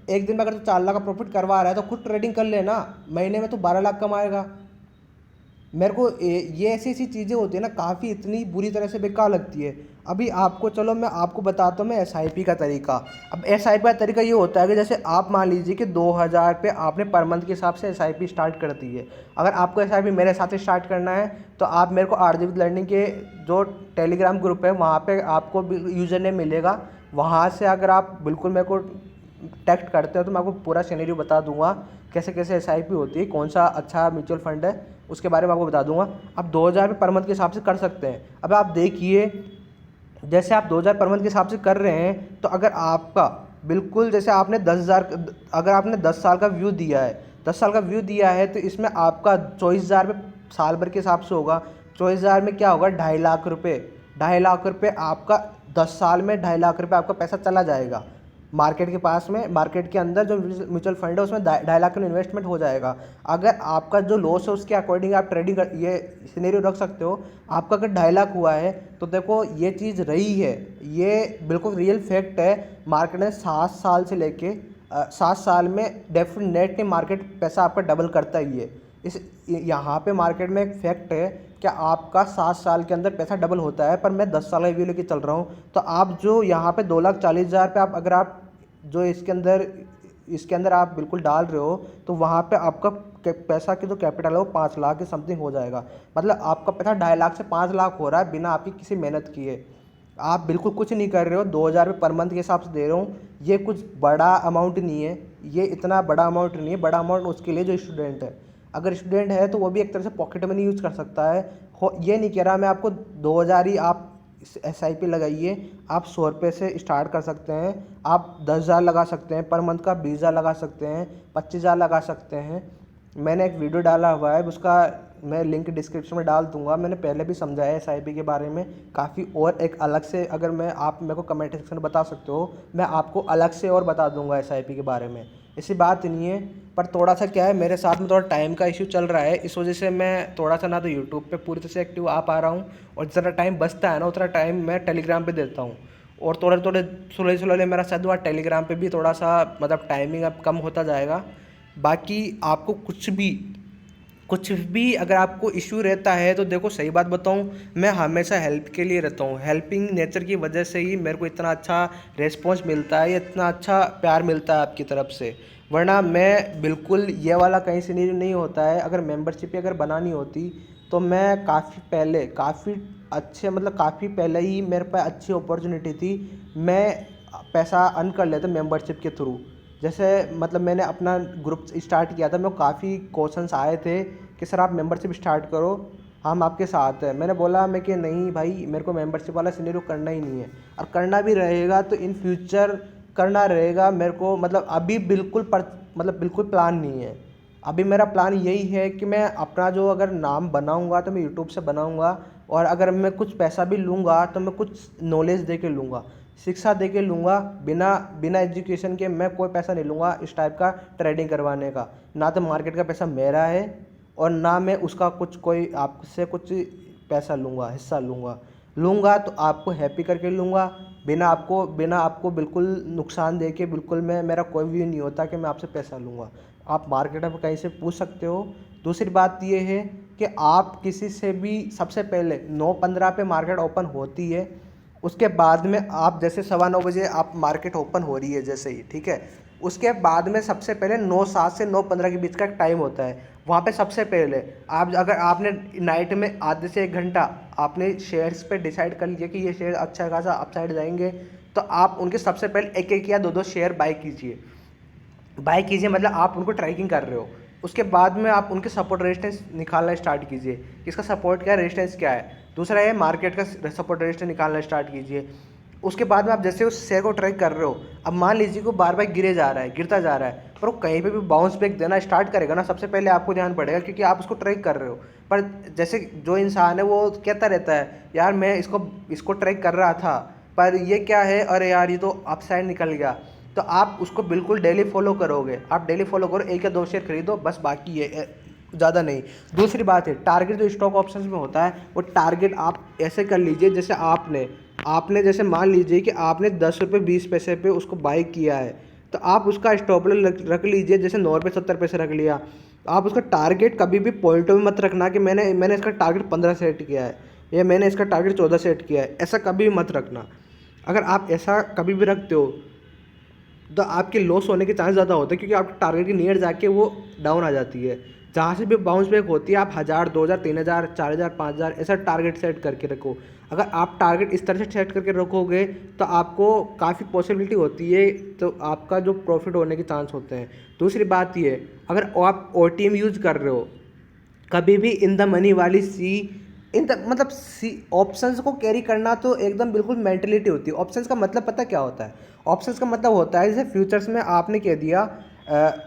एक दिन में अगर तू 4 लाख का प्रॉफिट करवा रहा है तो खुद ट्रेडिंग कर लेना, महीने में तो 12 लाख कमाएगा। मेरे को ये ऐसी ऐसी चीज़ें होती है ना, काफ़ी इतनी बुरी तरह से बेकार लगती है। अभी आपको चलो मैं आपको बताता हूँ मैं एसआईपी का तरीका। अब एसआईपी का तरीका ये होता है कि जैसे आप मान लीजिए कि 2000 पे आपने पर मंथ के हिसाब से एसआईपी स्टार्ट कर दी है। अगर आपको एसआईपी मेरे साथ स्टार्ट करना है तो आप मेरे को आरजे लर्निंग के जो टेलीग्राम ग्रुप है वहाँ पर आपको यूज़र नेम मिलेगा, वहाँ से अगर आप बिल्कुल मेरे को टेक्स्ट करते हो तो मैं आपको पूरा सिनेरियो बता दूंगा, कैसे कैसे एसआईपी होती है, कौन सा अच्छा म्यूचुअल फंड है, उसके बारे में आपको बता दूंगा। आप 2000 पर मंथ के हिसाब से कर सकते हैं। अब आप देखिए, जैसे आप 2000 पर मंथ के हिसाब से कर रहे हैं, तो अगर आपका बिल्कुल जैसे आपने 10,000, अगर आपने 10 साल का व्यू दिया है, 10 साल का व्यू दिया है, तो इसमें आपका 24,000 साल भर के हिसाब से होगा। 24,000 में क्या होगा, 2.5 लाख रुपये। 2.5 लाख रुपये आपका 10 साल में 2.5 लाख रुपये आपका पैसा चला जाएगा मार्केट के पास में। मार्केट के अंदर जो म्यूचुअल फंड है उसमें 2.5 लाख का इन्वेस्टमेंट हो जाएगा। अगर आपका जो लॉस है उसके अकॉर्डिंग आप ट्रेडिंग ये सिनेरियो रख सकते हो। आपका अगर 2.5 लाख हुआ है तो देखो ये चीज़ रही है, ये बिल्कुल रियल फैक्ट है। मार्केट ने 7 साल से लेके 7 साल में डेफिनेटली मार्केट पैसा आपका डबल करता ही है। इस यहाँ पे मार्केट में एक फैक्ट है कि आपका 7 साल के अंदर पैसा डबल होता है, पर मैं 10 साल का व्यू लेके चल रहा हूँ। तो आप जो यहाँ पे 2,40,000 पे आप अगर आप जो इसके अंदर आप बिल्कुल डाल रहे हो, तो वहाँ पे आपका पैसा की जो कैपिटल है वो 5 लाख के समथिंग हो जाएगा। मतलब आपका पैसा 2.5 लाख से 5 लाख हो रहा है बिना आपकी किसी मेहनत किए। आप बिल्कुल कुछ नहीं कर रहे हो, 2,000 रुपये पर मंथ के हिसाब से दे रहे हो। ये कुछ बड़ा अमाउंट नहीं है, ये इतना बड़ा अमाउंट नहीं है। बड़ा अमाउंट उसके लिए जो स्टूडेंट है, अगर स्टूडेंट है तो वो भी एक तरह से पॉकेट मनी यूज़ कर सकता है। हो ये नहीं कह रहा मैं आपको 2,000 ही आप SIP लगाइए। आप 100 रुपये से स्टार्ट कर सकते हैं, आप 10,000 लगा सकते हैं पर मंथ का, 20,000 लगा सकते हैं, 25,000 लगा सकते हैं। मैंने एक वीडियो डाला हुआ है, उसका मैं लिंक डिस्क्रिप्शन में डाल दूंगा। मैंने पहले भी समझाया SIP के बारे में काफ़ी, और एक अलग से अगर मैं आप मेरे को कमेंट सेक्शन में बता सकते हो, मैं आपको अलग से और बता दूंगा SIP के बारे में। ऐसी बात नहीं है, पर थोड़ा सा क्या है, मेरे साथ में थोड़ा टाइम का इशू चल रहा है, इस वजह से मैं थोड़ा सा ना तो यूट्यूब पे पूरी तरह से एक्टिव आ पा रहा हूँ, और जितना टाइम बचता है ना उतना टाइम मैं टेलीग्राम पे देता हूँ। और थोड़े थोड़े स्लोली स्लोली मेरा शायद हुआ टेलीग्राम पे भी थोड़ा सा मतलब टाइमिंग अब कम होता जाएगा। बाकी आपको कुछ भी अगर आपको इशू रहता है तो देखो, सही बात बताऊं, मैं हमेशा हेल्प के लिए रहता हूं। हेल्पिंग नेचर की वजह से ही मेरे को इतना अच्छा रिस्पॉन्स मिलता है, इतना अच्छा प्यार मिलता है आपकी तरफ से। वरना मैं बिल्कुल ये वाला कहीं से नहीं होता है। अगर मेंबरशिप अगर बनानी होती तो मैं काफ़ी अच्छे मतलब काफ़ी पहले ही मेरे पास अच्छी अपॉर्चुनिटी थी, मैं पैसा अर्न कर लेता मेंबरशिप के थ्रू। जैसे मतलब मैंने अपना ग्रुप स्टार्ट किया था, मेरे को काफ़ी क्वेश्चंस आए थे कि सर आप मेंबरशिप स्टार्ट करो, हम आपके साथ हैं। मैंने बोला मैं कि नहीं भाई, मेरे को मेंबरशिप वाला सिनेरियो करना ही नहीं है, और करना भी रहेगा तो इन फ्यूचर करना रहेगा मेरे को। मतलब अभी बिल्कुल प्लान नहीं है। अभी मेरा प्लान यही है कि मैं अपना जो अगर नाम बनाऊंगा तो मैं यूट्यूब से बनाऊंगा, और अगर मैं कुछ पैसा भी लूँगा तो मैं कुछ नॉलेज दे के लूँगा, शिक्षा दे के लूँगा। बिना बिना एजुकेशन के मैं कोई पैसा नहीं लूँगा इस टाइप का ट्रेडिंग करवाने का। ना तो मार्केट का पैसा मेरा है, और ना मैं उसका कोई आपसे कुछ पैसा लूँगा, हिस्सा लूँगा तो आपको हैप्पी करके लूँगा, बिना आपको बिल्कुल नुकसान दे के। बिल्कुल मेरा कोई भी नहीं होता कि मैं आपसे पैसा लूँगा। आप मार्केट में कहीं से पूछ सकते हो। दूसरी बात ये है कि आप किसी से भी सबसे पहले 9:15 पे मार्केट ओपन होती है, उसके बाद में आप जैसे 9:15 बजे आप मार्केट ओपन हो रही है जैसे ही, ठीक है, उसके बाद में सबसे पहले 9:07 से 9:15 के बीच का टाइम होता है। वहाँ पे सबसे पहले अगर आपने नाइट में आधे से 1 घंटा आपने शेयर्स पे डिसाइड कर लिया कि ये शेयर अच्छा खासा अपसाइड जाएंगे, तो आप उनके सबसे पहले 1-1 या 2-2 शेयर बाय कीजिए। मतलब आप उनको ट्रैकिंग कर रहे हो। उसके बाद में आप उनके सपोर्ट रेजिस्टेंस निकालना स्टार्ट कीजिए कि इसका सपोर्ट क्या है, रेजिस्टेंस क्या है। दूसरा है मार्केट का सपोर्ट रेजिस्टेंस निकालना स्टार्ट कीजिए। उसके बाद में आप जैसे उस शेयर को ट्रैक कर रहे हो, अब मान लीजिए को बार बार गिरता जा रहा है, पर वो कहीं पे भी बाउंस बैक देना स्टार्ट करेगा ना, सबसे पहले आपको ध्यान पड़ेगा, क्योंकि आप उसको ट्रैक कर रहे हो। पर जैसे जो इंसान है वो कहता रहता है यार मैं इसको ट्रैक कर रहा था, पर ये क्या है, अरे यार ये तो अपसाइड निकल गया। तो आप उसको बिल्कुल डेली फॉलो करोगे, आप डेली फॉलो करो, 1 या 2 शेयर खरीदो बस, बाकी है ज़्यादा नहीं। दूसरी बात है टारगेट, जो स्टॉक ऑप्शंस में होता है वो टारगेट आप ऐसे कर लीजिए, जैसे आपने जैसे मान लीजिए कि आपने 10 रुपये 20 पैसे पे उसको बाई किया है, तो आप उसका स्टॉप लॉस रख लीजिए, जैसे 9 रुपये 70 पैसे रख लिया। आप उसका टारगेट कभी भी पॉइंटों में मत रखना कि मैंने इसका टारगेट 15 सेट किया है, या मैंने इसका टारगेट 14 सेट किया है, ऐसा कभी भी मत रखना। अगर आप ऐसा कभी भी रखते हो तो आपके लॉस होने के चांस ज़्यादा होते हैं, क्योंकि आपके टारगेट की नियर जाके वो डाउन आ जाती है। जहाँ से भी बाउंस बैक होती है, आप 1000 2000 3000 4000 5000 ऐसा टारगेट सेट करके रखो। अगर आप टारगेट इस तरह से सेट करके रखोगे तो आपको काफ़ी पॉसिबिलिटी होती है, तो आपका जो प्रॉफिट होने के चांस होते हैं। दूसरी बात ये, अगर आप OTM यूज़ कर रहे हो, कभी भी इन द मनी वाली मतलब सी ऑप्शंस को कैरी करना तो एकदम बिल्कुल मेंटलिटी होती है। ऑप्शंस का मतलब पता क्या होता है? ऑप्शंस का मतलब होता है जैसे फ्यूचर्स में आपने कह दिया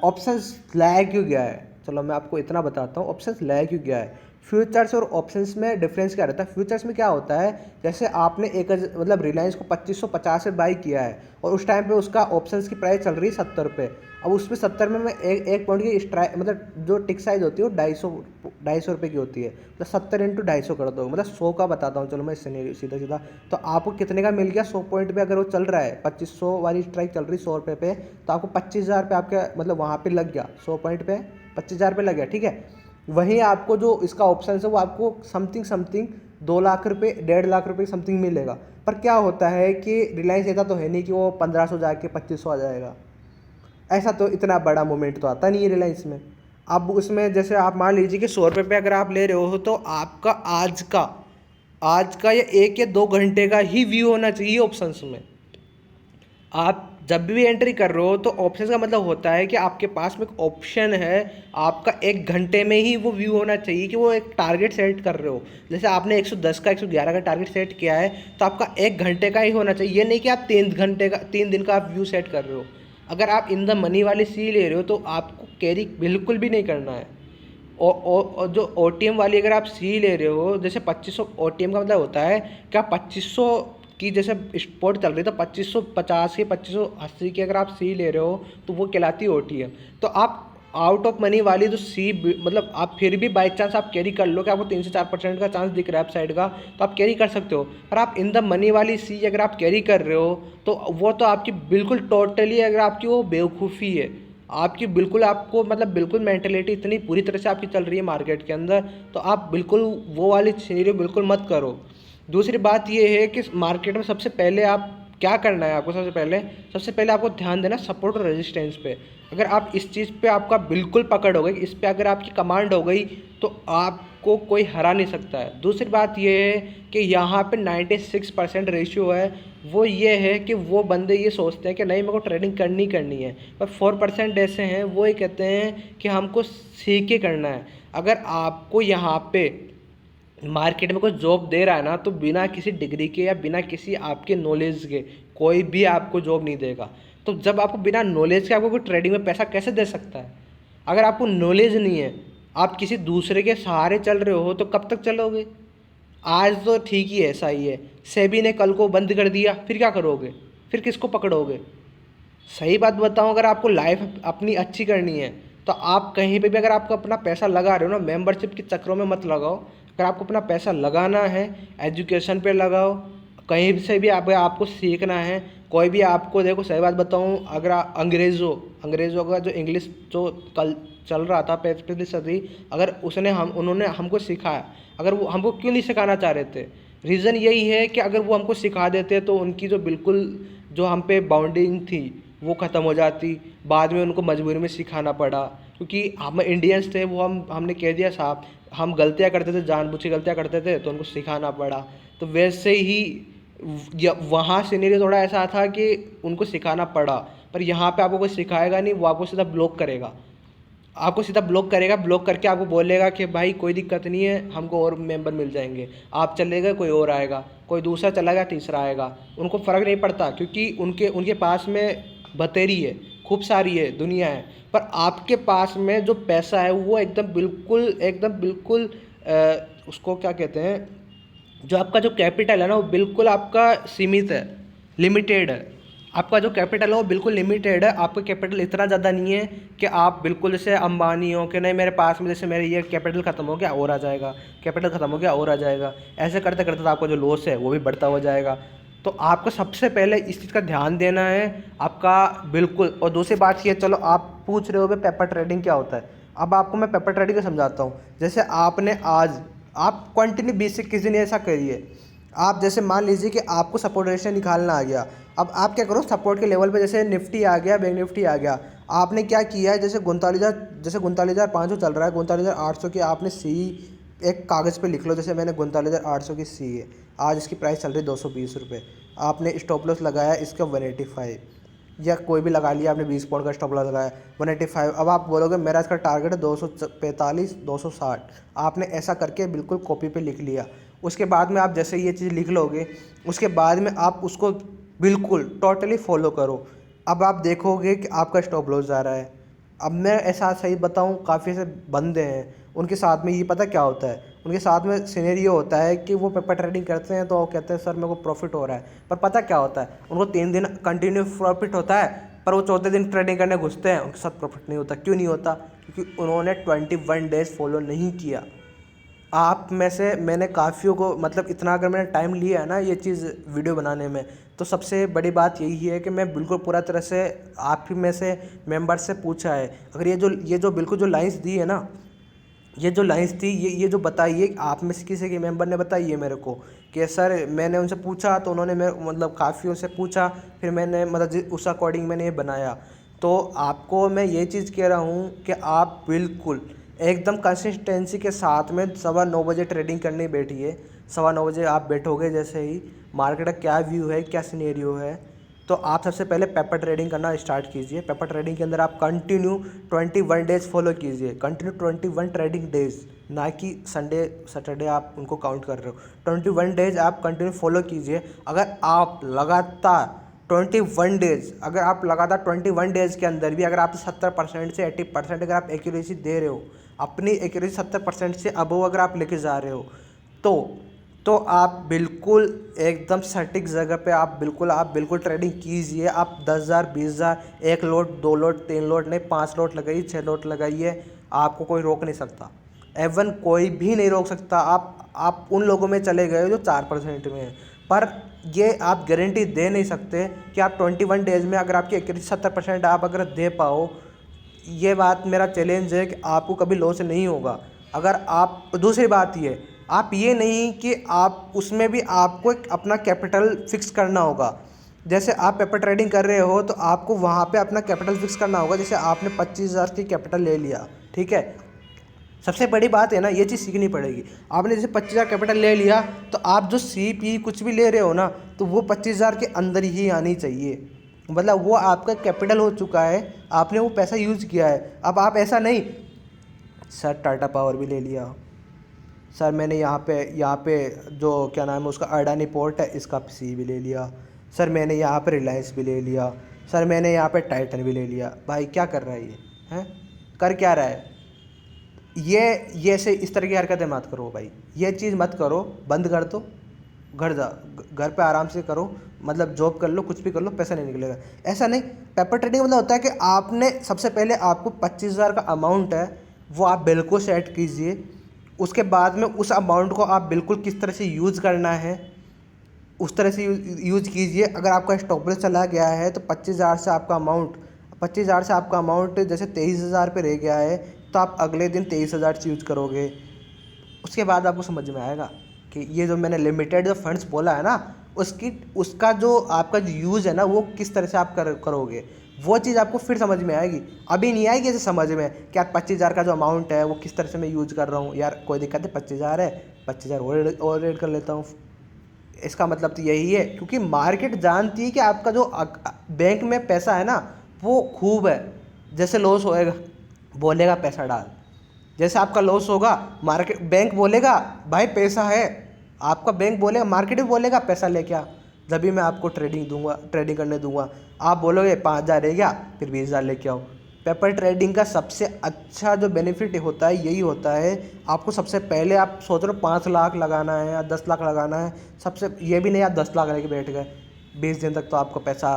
ऑप्शंस लैग क्यों गया है। चलो मैं आपको इतना बताता हूँ ऑप्शंस लैग क्यों गया है। फ्यूचर्स और ऑप्शंस में डिफरेंस क्या रहता है? फ्यूचर्स में क्या होता है, जैसे आपने मतलब रिलायंस को 2550 से बाई किया है, और उस टाइम पे उसका ऑप्शंस की प्राइस चल रही है 70 रुपये। अब उसमें 70 में मैं एक पॉइंट की स्ट्राइक मतलब जो टिक साइज होती है वो 250 रुपये की होती है। तो 70 × 250 कर दो, मतलब 100 का बताता हूँ चलो मैं सीधा सीधा। तो आपको कितने का मिल गया? 100 पॉइंट पे अगर वो चल रहा है, 2500 वाली स्ट्राइक चल रही 100 रुपये पे, तो आपको 25,000 पे आपके मतलब वहाँ पे लग गया। 100 पॉइंट पे 25,000 पे लग गया, ठीक है। वहीं आपको जो इसका ऑप्शन है वो आपको समथिंग 2 लाख रुपये 1.5 लाख रुपये समथिंग मिलेगा। पर क्या होता है कि रिलायंस ऐसा तो है नहीं कि वो 1500 जाके 2500 आ जाएगा। ऐसा तो इतना बड़ा मोमेंट तो आता नहीं है रिलायंस में। अब उसमें जैसे आप मान लीजिए कि 100 रुपये पे अगर आप ले रहे हो तो आपका आज का या 1 या 2 घंटे का ही व्यू होना चाहिए ऑप्शंस में। आप जब भी एंट्री कर रहे हो तो ऑप्शन का मतलब होता है कि आपके पास में एक ऑप्शन है, आपका 1 घंटे में ही वो व्यू होना चाहिए कि वो एक टारगेट सेट कर रहे हो। जैसे आपने 110 का 111 का टारगेट सेट किया है तो आपका 1 घंटे का ही होना चाहिए, ये नहीं कि आप 3 घंटे का 3 दिन का आप व्यू सेट कर रहे हो। अगर आप इन द मनी वाली सी ले रहे हो तो आपको कैरी बिल्कुल भी नहीं करना है। और जो OTM वाली अगर आप सी ले रहे हो, जैसे 2500 OTM का मतलब होता है कि आप 2500 की जैसे स्पोर्ट चल रही है तो 2550 की 2580 की अगर आप सी ले रहे हो तो वो कहलाती है OTM। तो आप आउट ऑफ मनी वाली जो सी मतलब आप फिर भी बाई चांस आप कैरी कर लो कि आपको 3 से 4% का चांस दिख रहा है अपसाइड का, तो आप कैरी कर सकते हो। पर आप इन द मनी वाली सी अगर आप कैरी कर रहे हो तो वो तो आपकी बिल्कुल टोटली अगर आपकी वो बेवकूफ़ी है, आपकी बिल्कुल आपको मतलब बिल्कुल मेंटेलिटी इतनी पूरी तरह से आपकी चल रही है मार्केट के अंदर, तो आप बिल्कुल वो वाली सिनेरियो बिल्कुल मत करो। दूसरी बात ये है कि मार्केट में सबसे पहले आप क्या करना है, आपको सबसे पहले आपको ध्यान देना सपोर्ट और रेजिस्टेंस पे। अगर आप इस चीज़ पे आपका बिल्कुल पकड़ हो गई, इस पे अगर आपकी कमांड हो गई तो आपको कोई हरा नहीं सकता है। दूसरी बात ये है कि यहाँ पे 96% रेशियो है, वो ये है कि वो बंदे ये सोचते हैं कि नहीं मेरे को ट्रेडिंग करनी है, पर 4% ऐसे हैं वो ये कहते हैं कि हमको सीख के करना है। अगर आपको यहाँ पे मार्केट में कोई जॉब दे रहा है ना तो बिना किसी डिग्री के या बिना किसी आपके नॉलेज के कोई भी आपको जॉब नहीं देगा। तो जब आपको बिना नॉलेज के आपको कोई ट्रेडिंग में पैसा कैसे दे सकता है? अगर आपको नॉलेज नहीं है, आप किसी दूसरे के सहारे चल रहे हो तो कब तक चलोगे? आज तो ठीक ही है, ऐसा ही है। सेबी ने कल को बंद कर दिया, फिर क्या करोगे? फिर किसको पकड़ोगे? सही बात बताऊं, अगर आपको लाइफ अपनी अच्छी करनी है तो आप कहीं पे भी अगर आपको अपना पैसा लगा रहे हो ना, मेंबरशिप के चक्करों में मत लगाओ। अगर आपको अपना पैसा लगाना है एजुकेशन पे लगाओ, कहीं से भी आपको सीखना है। कोई भी आपको देखो सही बात बताऊं, अगर अंग्रेज़ों का जो इंग्लिश जो कल चल रहा था 35 सदी, अगर उन्होंने हमको सिखाया, अगर वो हमको क्यों नहीं सिखाना चाह रहे थे? रीज़न यही है कि अगर वो हमको सिखा देते तो उनकी जो बिल्कुल जो हम पे बाउंडिंग थी वो ख़त्म हो जाती। बाद में उनको मजबूरी में सिखाना पड़ा, क्योंकि हम इंडियंस थे, वो हमने कह दिया साहब हम गलतियाँ करते थे, जानबूझ के गलतियाँ करते थे, तो उनको सिखाना पड़ा। तो वैसे ही वहाँ सिनेरियो थोड़ा ऐसा था कि उनको सिखाना पड़ा, पर यहाँ पे आपको कोई सिखाएगा नहीं, वो आपको सीधा ब्लॉक करेगा। ब्लॉक करके आपको बोलेगा कि भाई कोई दिक्कत नहीं है, हमको और मेंबर मिल जाएंगे। आप चले गए, कोई और आएगा, कोई दूसरा चला गया, तीसरा आएगा। उनको फ़र्क नहीं पड़ता, क्योंकि उनके उनके पास में बतेरी है, खूब सारी है, दुनिया है। पर आपके पास में जो पैसा है वो एकदम बिल्कुल उसको क्या कहते हैं, जो आपका जो कैपिटल है ना वो बिल्कुल आपका सीमित है, लिमिटेड है। आपका जो कैपिटल है वो बिल्कुल लिमिटेड है। आपका कैपिटल इतना ज़्यादा नहीं है कि आप बिल्कुल जैसे अंबानी हो कि नहीं मेरे पास में जैसे मेरे ये कैपिटल ख़त्म हो गया और आ जाएगा, कैपिटल ख़त्म हो गया और आ जाएगा। ऐसे करते करते तो आपका जो लॉस है वो भी बढ़ता हो जाएगा। तो आपको सबसे पहले इस चीज़ का ध्यान देना है आपका बिल्कुल। और दूसरी बात ये, चलो आप पूछ रहे हो भाई पेपर ट्रेडिंग क्या होता है। अब आपको मैं पेपर ट्रेडिंग का समझाता हूँ। जैसे आपने आज आप कंटिन्यू 20 से 21 दिन ऐसा करिए। आप जैसे मान लीजिए कि आपको सपोर्ट रेशियो निकालना आ गया। अब आप क्या करो, सपोर्ट के लेवल पे जैसे निफ्टी आ गया, बैंक निफ्टी आ गया, आपने क्या किया है, जैसे 39,500 चल रहा है, 39,800 की आपने सी एक कागज़ पे लिख लो। जैसे मैंने 39,800 की सी है, आज इसकी प्राइस चल रही है 220 रुपये। आपने स्टॉप लॉस लगाया इसका 185, या कोई भी लगा लिया आपने 20 पॉइंट का स्टॉप लॉस लगाया 185। अब आप बोलोगे मेरा इसका टारगेट है 245 260। आपने ऐसा करके बिल्कुल कॉपी पे लिख लिया। उसके बाद में आप जैसे ये चीज़ लिख लोगे, उसके बाद में आप उसको बिल्कुल टोटली फॉलो करो। अब आप देखोगे कि आपका स्टॉप लॉस जा रहा है। अब मैं ऐसा सही बताऊं, काफ़ी ऐसे बंदे हैं उनके साथ में ये पता क्या होता है, उनके साथ में सिनेरियो होता है कि वो पेपर ट्रेडिंग करते हैं तो वो कहते हैं सर मेरे को प्रॉफिट हो रहा है। पर पता क्या होता है, उनको 3 दिन कंटिन्यू प्रॉफिट होता है, पर वो चौथे दिन ट्रेडिंग करने घुसते हैं, उनके साथ प्रॉफिट नहीं होता। क्यों नहीं होता? क्योंकि उन्होंने 21 डेज़ फॉलो नहीं किया। आप में से मैंने काफ़ियों को मतलब इतना अगर मैंने टाइम लिया है ना ये चीज़ वीडियो बनाने में, तो सबसे बड़ी बात यही है कि मैं बिल्कुल पूरा तरह से आप ही में से मेंबर से पूछा है। अगर ये जो बिल्कुल जो लाइंस दी है ना, ये जो लाइंस थी, ये जो बताई है आप में से किसी के मेंबर ने बताई है मेरे को कि सर मैंने उनसे पूछा तो उन्होंने मैं मतलब काफ़ियों से पूछा, फिर मैंने मतलब उस अकॉर्डिंग मैंने ये बनाया। तो आपको मैं ये चीज़ कह रहा हूँ कि आप बिल्कुल एकदम कंसिस्टेंसी के साथ में 9:15 ट्रेडिंग करने बैठिए। 9:15 आप बैठोगे, जैसे ही मार्केट का क्या व्यू है, क्या सिनेरियो है, तो आप सबसे पहले पेपर ट्रेडिंग करना स्टार्ट कीजिए। पेपर ट्रेडिंग के अंदर आप कंटिन्यू 21 डेज़ फॉलो कीजिए, कंटिन्यू 21 ट्रेडिंग डेज़, ना कि संडे सैटरडे आप उनको काउंट कर रहे हो। 21 डेज़ आप कंटिन्यू फॉलो कीजिए। अगर आप लगातार 21 डेज़ अगर आप लगातार 21 डेज़ के अंदर भी अगर आप 70% से 80% अगर आप एक्यूरेसी दे रहे हो, अपनी एक्यूरेसी 70% से अबव अगर आप लेके जा रहे हो, तो आप बिल्कुल एकदम सटीक जगह पे आप बिल्कुल ट्रेडिंग कीजिए। आप 10,000 20,000 1 लोट 2 लोट 3 लोट नहीं, 5 लोट लगाइए, 6 लोट लगाइए, आपको कोई रोक नहीं सकता। एवन कोई भी नहीं रोक सकता। आप उन लोगों में चले गए हो जो 4% में है, पर ये आप गारंटी दे नहीं सकते कि आप 21 डेज़ में अगर आपकी एक्यूरेसी 70% आप अगर दे पाओ। ये बात मेरा चैलेंज है कि आपको कभी लॉस नहीं होगा। अगर आप दूसरी बात ये, आप ये नहीं कि आप उसमें भी आपको एक अपना कैपिटल फिक्स करना होगा। जैसे आप पेपर ट्रेडिंग कर रहे हो तो आपको वहाँ पे अपना कैपिटल फिक्स करना होगा। जैसे आपने 25,000 की कैपिटल ले लिया, ठीक है, सबसे बड़ी बात है ना, ये चीज़ सीखनी पड़ेगी। आपने जैसे 25,000 कैपिटल ले लिया, तो आप जो CP कुछ भी ले रहे हो ना, तो वो 25,000 के अंदर ही आनी चाहिए। मतलब वो आपका कैपिटल हो चुका है, आपने वो पैसा यूज़ किया है। अब आप ऐसा नहीं, सर टाटा पावर भी ले लिया, सर मैंने यहाँ पे जो क्या नाम है उसका अडानी पोर्ट है इसका सी भी ले लिया, सर मैंने यहाँ पे रिलायंस भी ले लिया, सर मैंने यहाँ पे टाइटन भी ले लिया। भाई क्या कर रहा है ये, हैं कर क्या रहा है ये से इस तरह की हरकतें मत करो भाई, ये चीज़ मत करो, बंद कर दो, घर जा, घर पे आराम से करो, मतलब जॉब कर लो, कुछ भी कर लो, पैसा नहीं निकलेगा। ऐसा नहीं, पेपर ट्रेडिंग मतलब होता है कि आपने सबसे पहले आपको 25,000 का अमाउंट है वो आप बिल्कुल सेट कीजिए। उसके बाद में उस अमाउंट को आप बिल्कुल किस तरह से यूज़ करना है उस तरह से यूज़ कीजिए। अगर आपका स्टॉप लॉस चला गया है तो 25,000 से आपका अमाउंट जैसे 23,000 पे रह गया है, तो आप अगले दिन 23,000 से यूज करोगे। उसके बाद आपको समझ में आएगा कि ये जो मैंने लिमिटेड जो फंड्स बोला है ना, उसका जो आपका जो यूज़ है ना, वो किस तरह से आप करोगे, वो चीज़ आपको फिर समझ में आएगी। अभी नहीं आएगी ऐसे समझ में कि यार 25,000 का जो अमाउंट है वो किस तरह से मैं यूज़ कर रहा हूँ। यार कोई दिक्कत है, 25,000 है, 25,000 और ऐड कर लेता हूँ। इसका मतलब तो यही है, क्योंकि मार्केट जानती है कि आपका जो बैंक में पैसा है ना वो खूब है। जैसे लॉस होएगा बोलेगा पैसा डाल, जैसे आपका लॉस होगा मार्केट बैंक बोलेगा भाई पैसा है, आपका बैंक बोलेगा, मार्केट भी बोलेगा पैसा लेके आ, जब भी मैं आपको ट्रेडिंग करने दूंगा। आप बोलोगे 5,000 रह गया, फिर 20,000 लेके आओ। पेपर ट्रेडिंग का सबसे अच्छा जो बेनिफिट होता है यही होता है। आपको सबसे पहले आप सोच रहे हो 5 लाख लगाना है या 10 लाख लगाना है, सबसे ये भी नहीं आप 10 लाख लेके बैठ गए, 20 दिन तक तो आपको पैसा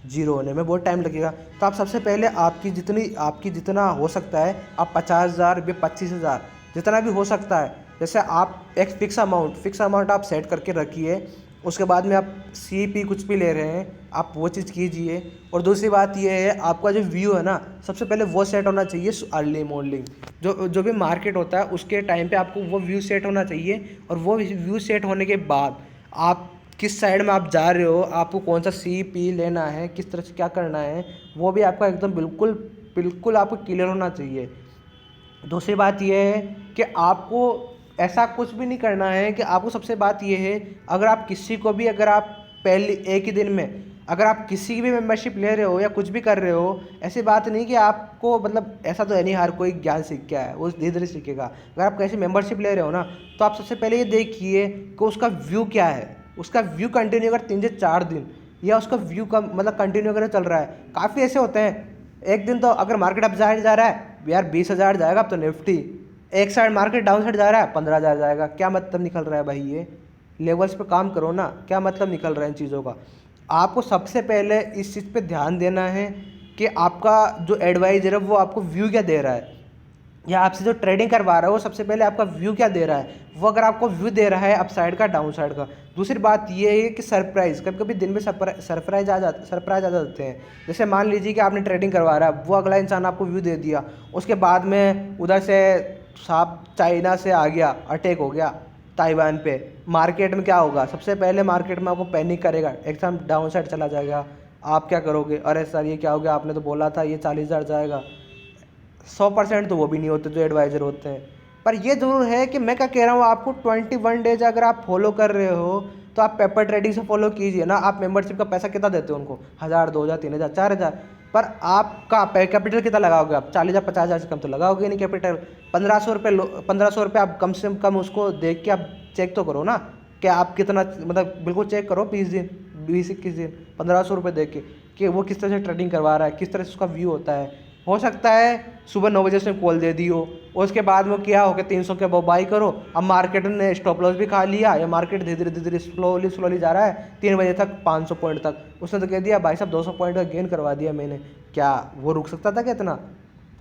जीरो होने में बहुत टाइम लगेगा। तो आप सबसे पहले आपकी जितना हो सकता है आप 50,000 या 25,000 जितना भी हो सकता है, जैसे आप एक फिक्स अमाउंट आप सेट करके रखिए। उसके बाद में आप CP कुछ भी ले रहे हैं आप वो चीज़ कीजिए। और दूसरी बात ये है, आपका जो व्यू है ना सबसे पहले वो सेट होना चाहिए अर्ली मॉर्निंग। जो भी मार्केट होता है उसके टाइम पे आपको वो व्यू सेट होना चाहिए। और वो व्यू सेट होने के बाद आप किस साइड में आप जा रहे हो, आपको कौन सा CP लेना है, किस तरह से क्या करना है, वो भी आपका एकदम बिल्कुल आपको क्लियर होना चाहिए। दूसरी बात यह है कि आपको ऐसा कुछ भी नहीं करना है कि आपको सबसे बात यह है, अगर आप किसी को भी अगर आप पहले एक ही दिन में अगर आप किसी की भी मेंबरशिप ले रहे हो या कुछ भी कर रहे हो, ऐसी बात नहीं कि आपको मतलब ऐसा तो है नहीं हर कोई ज्ञान सीख के है, वो धीरे धीरे सीखेगा। अगर आप कैसी मेंबरशिप ले रहे हो ना, तो आप सबसे पहले ये देखिए कि उसका व्यू क्या है। उसका व्यू कंटिन्यू अगर 3 से 4 दिन या उसका व्यू का मतलब कंटिन्यू अगर चल रहा है, काफ़ी ऐसे होते हैं एक दिन तो अगर मार्केट अप साइड जा रहा है यार 20,000 जाएगा अब तो निफ्टी, एक साइड मार्केट डाउन साइड जा रहा है 15,000 जाएगा। क्या मतलब निकल रहा है भाई, ये लेवल्स पे काम करो ना, क्या मतलब निकल रहा है इन चीज़ों का। आपको सबसे पहले इस चीज़ पे ध्यान देना है कि आपका जो एडवाइज़र है वो आपको व्यू क्या दे रहा है, या आपसे जो ट्रेडिंग करवा रहा है वो सबसे पहले आपका व्यू क्या दे रहा है। वो अगर आपको व्यू दे रहा है अप साइड का डाउन साइड का। दूसरी बात ये है कि सरप्राइज़, कभी कभी दिन में सरप्राइज आ जाते हैं। जैसे मान लीजिए कि आपने ट्रेडिंग करवा रहा है, वो अगला इंसान आपको व्यू दे दिया, उसके बाद में उधर से साहब चाइना से आ गया, अटैक हो गया ताइवान पे, मार्केट में क्या होगा, सबसे पहले मार्केट में आपको पैनिक करेगा, एकदम डाउन साइड चला जाएगा, आप क्या करोगे, अरे सर ये क्या हो गया, आपने तो बोला था ये 40,000 जाएगा। 100% तो वो भी नहीं होते जो एडवाइज़र होते हैं। पर ये ज़रूर है कि मैं क्या कह रहा हूँ, आपको 21 डेज अगर आप फॉलो कर रहे हो तो आप पेपर ट्रेडिंग से फॉलो कीजिए ना। आप मेंबरशिप का पैसा कितना देते हो उनको, 1,000, 2,000, 3,000, 4,000। पर आपका कैपिटल कितना लगाओगे आप, 40,000, 50,000 से कम तो लगाओगे नहीं कैपिटल। 1,500 रुपये आप कम से कम उसको देख के आप चेक तो करो ना कि आप कितना, मतलब बिल्कुल चेक करो 20 दिन, 20-21 दिन, 1,500 रुपये देख के कि वो किस तरह से ट्रेडिंग करवा रहा है, किस तरह से उसका व्यू होता है। हो सकता है सुबह 9 बजे उसने कॉल दे दी हो और उसके बाद में क्या हो कि 300 के बाई करो, अब मार्केट ने स्टॉप लॉस भी खा लिया या मार्केट धीरे धीरे स्लोली जा रहा है 3 बजे तक 500 पॉइंट तक, उसने तो कह दिया भाई साहब 200 पॉइंट का गेन करवा दिया मैंने। क्या वो रुक सकता था क्या इतना?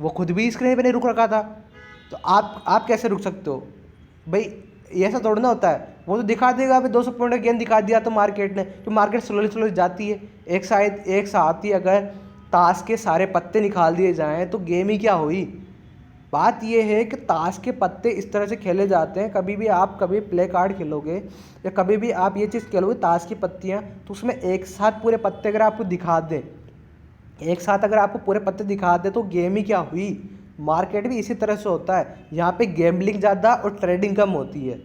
वो खुद भी स्क्रीन पे नहीं रुक रखा था, तो आप कैसे रुक सकते हो भाई? ये ऐसा थोड़ा ना होता है। वो तो दिखा देगा अभी 200 पॉइंट का गेन दिखा दिया तो मार्केट ने, तो मार्केट स्लोली जाती है। एक साथ ही अगर ताश के सारे पत्ते निकाल दिए जाएं तो गेम ही क्या हुई। बात यह है कि ताश के पत्ते इस तरह से खेले जाते हैं, कभी भी आप कभी प्ले कार्ड खेलोगे या कभी भी आप ये चीज़ खेलोगे ताश की पत्तियां, तो उसमें एक साथ पूरे पत्ते अगर आपको दिखा दें, एक साथ अगर आपको पूरे पत्ते दिखा दे तो गेम ही क्या हुई। मार्केट भी इसी तरह से होता है, यहाँ पे गैम्बलिंग ज़्यादा और ट्रेडिंग कम होती है।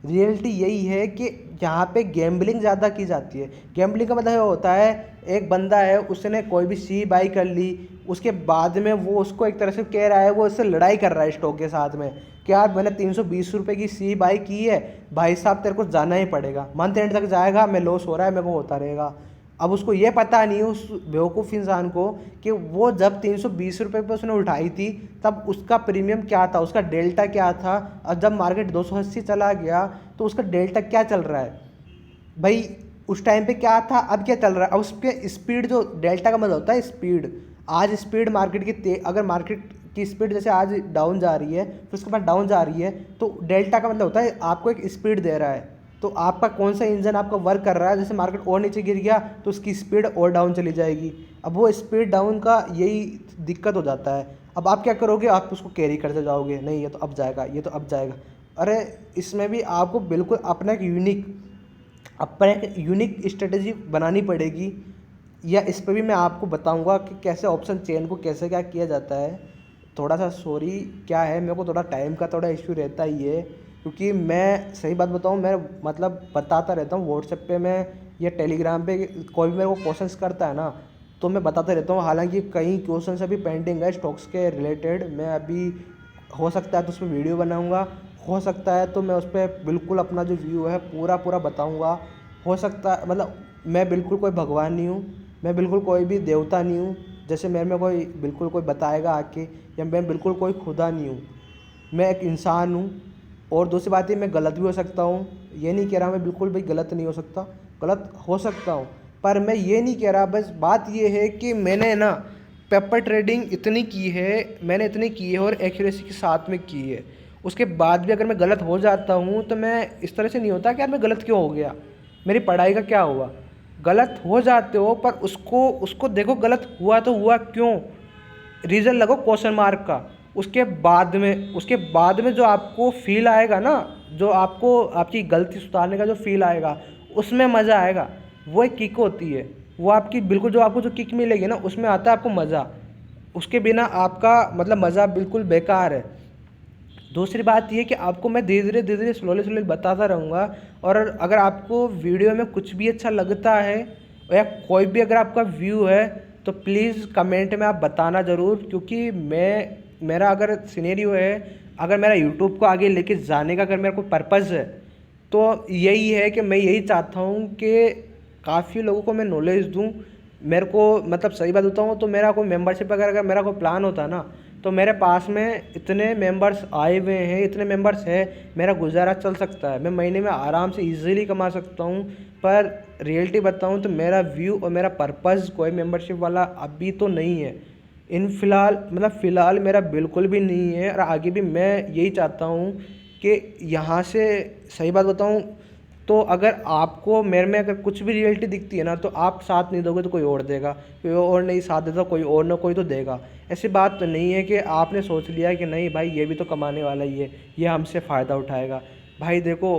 रियलिटी यही है कि यहाँ पे गैम्बलिंग ज़्यादा की जाती है। गैम्बलिंग का मतलब ये होता है एक बंदा है, उसने कोई भी सी बाई कर ली, उसके बाद में वो उसको एक तरह से कह रहा है, वो उससे लड़ाई कर रहा है स्टॉक के साथ में कि यार मैंने 320 रुपये की सी बाई की है, भाई साहब तेरे को जाना ही पड़ेगा, मंथ एंड तक जाएगा, मैं लॉस हो रहा है, मेरे को होता रहेगा। अब उसको ये पता नहीं उस बेवकूफ़ इंसान को कि वो जब 320 रुपये पर उसने उठाई थी तब उसका प्रीमियम क्या था, उसका डेल्टा क्या था, और जब मार्केट 280 चला गया तो उसका डेल्टा क्या चल रहा है भाई। उस टाइम पे क्या था, अब क्या चल रहा है। अब उसके स्पीड, जो डेल्टा का मतलब होता है स्पीड, आज स्पीड मार्केट की अगर मार्केट की स्पीड जैसे आज डाउन जा रही है फिर उसके बाद डाउन जा रही है, तो डेल्टा का मतलब होता है आपको एक स्पीड दे रहा है। तो आपका कौन सा इंजन आपका वर्क कर रहा है, जैसे मार्केट और नीचे गिर गया तो उसकी स्पीड और डाउन चली जाएगी। अब वो स्पीड डाउन का यही दिक्कत हो जाता है। अब आप क्या करोगे, आप उसको कैरी करते जाओगे, नहीं ये तो अब जाएगा, ये तो अब जाएगा। अरे इसमें भी आपको बिल्कुल अपना एक यूनिक स्ट्रेटजी बनानी पड़ेगी, या इस पर भी मैं आपको बताऊंगा कि कैसे ऑप्शन चेन को कैसे क्या किया जाता है। थोड़ा सा सॉरी क्या है, मेरे को थोड़ा टाइम का थोड़ा इश्यू रहता ही है, क्योंकि मैं सही बात बताऊं, मैं मतलब बताता रहता हूँ व्हाट्सएप पे मैं या टेलीग्राम पे, कोई भी मेरे को क्वेश्चंस करता है ना तो मैं बताता रहता हूँ। हालांकि कई क्वेश्चंस अभी पेंडिंग है स्टॉक्स के रिलेटेड, मैं अभी हो सकता है तो उस पर वीडियो बनाऊँगा, हो सकता है तो मैं उस पर बिल्कुल अपना जो व्यू है पूरा पूरा बताऊँगा। हो सकता है मतलब मैं बिल्कुल कोई भगवान नहीं हूँ, मैं बिल्कुल कोई भी देवता नहीं हूँ जैसे मेरे में कोई बिल्कुल कोई बताएगा आके, या मैं बिल्कुल कोई खुदा नहीं हूँ, मैं एक इंसान हूँ। और दूसरी बात है मैं गलत भी हो सकता हूँ, ये नहीं कह रहा मैं बिल्कुल भी गलत नहीं हो सकता, गलत हो सकता हूँ, पर मैं ये नहीं कह रहा। बस बात ये है कि मैंने ना पेपर ट्रेडिंग इतनी की है, मैंने इतनी की है और एक्यूरेसी के साथ में की है, उसके बाद भी अगर मैं गलत हो जाता हूँ तो मैं इस तरह से नहीं होता कि यार मैं गलत क्यों हो गया, मेरी पढ़ाई का क्या हुआ। गलत हो जाते हो पर उसको देखो गलत हुआ तो हुआ क्यों, रीज़न लगो क्वेश्चन मार्क का। उसके बाद में जो आपको फील आएगा ना, जो आपको आपकी गलती सुधारने का जो फील आएगा उसमें मज़ा आएगा, वो एक किक होती है। वो आपकी बिल्कुल जो आपको जो किक मिलेगी ना उसमें आता है आपको मज़ा, उसके बिना आपका मतलब मज़ा बिल्कुल बेकार है। दूसरी बात ये कि आपको मैं धीरे धीरे स्लोली बताता रहूँगा, और अगर आपको वीडियो में कुछ भी अच्छा लगता है या कोई भी अगर आपका व्यू है तो प्लीज़ कमेंट में आप बताना ज़रूर, क्योंकि मेरा अगर सिनेरियो है, अगर मेरा यूट्यूब को आगे लेके जाने का अगर मेरा कोई पर्पज़ है तो यही है कि मैं यही चाहता हूँ कि काफ़ी लोगों को मैं नॉलेज दूँ। मेरे को मतलब सही बात बताऊँ तो मेरा कोई मेंबरशिप अगर मेरा कोई प्लान होता ना तो मेरे पास में इतने मेंबर्स आए हुए हैं, इतने मेंबर्स हैं, मेरा गुजारा चल सकता है, मैं महीने में आराम से इजीली कमा सकता हूँ। पर रियलिटी बताऊँ तो मेरा व्यू और मेरा पर्पज़ कोई मेंबरशिप वाला अभी तो नहीं है, फ़िलहाल मेरा बिल्कुल भी नहीं है, और आगे भी मैं यही चाहता हूँ कि यहाँ से सही बात बताऊँ तो अगर आपको मेरे में अगर कुछ भी रियलिटी दिखती है ना तो आप साथ नहीं दोगे तो कोई और देगा, कोई और नहीं साथ देता कोई और ना कोई तो देगा। ऐसी बात तो नहीं है कि आपने सोच लिया कि नहीं भाई ये भी तो कमाने वाला ही है, ये हमसे फ़ायदा उठाएगा। भाई देखो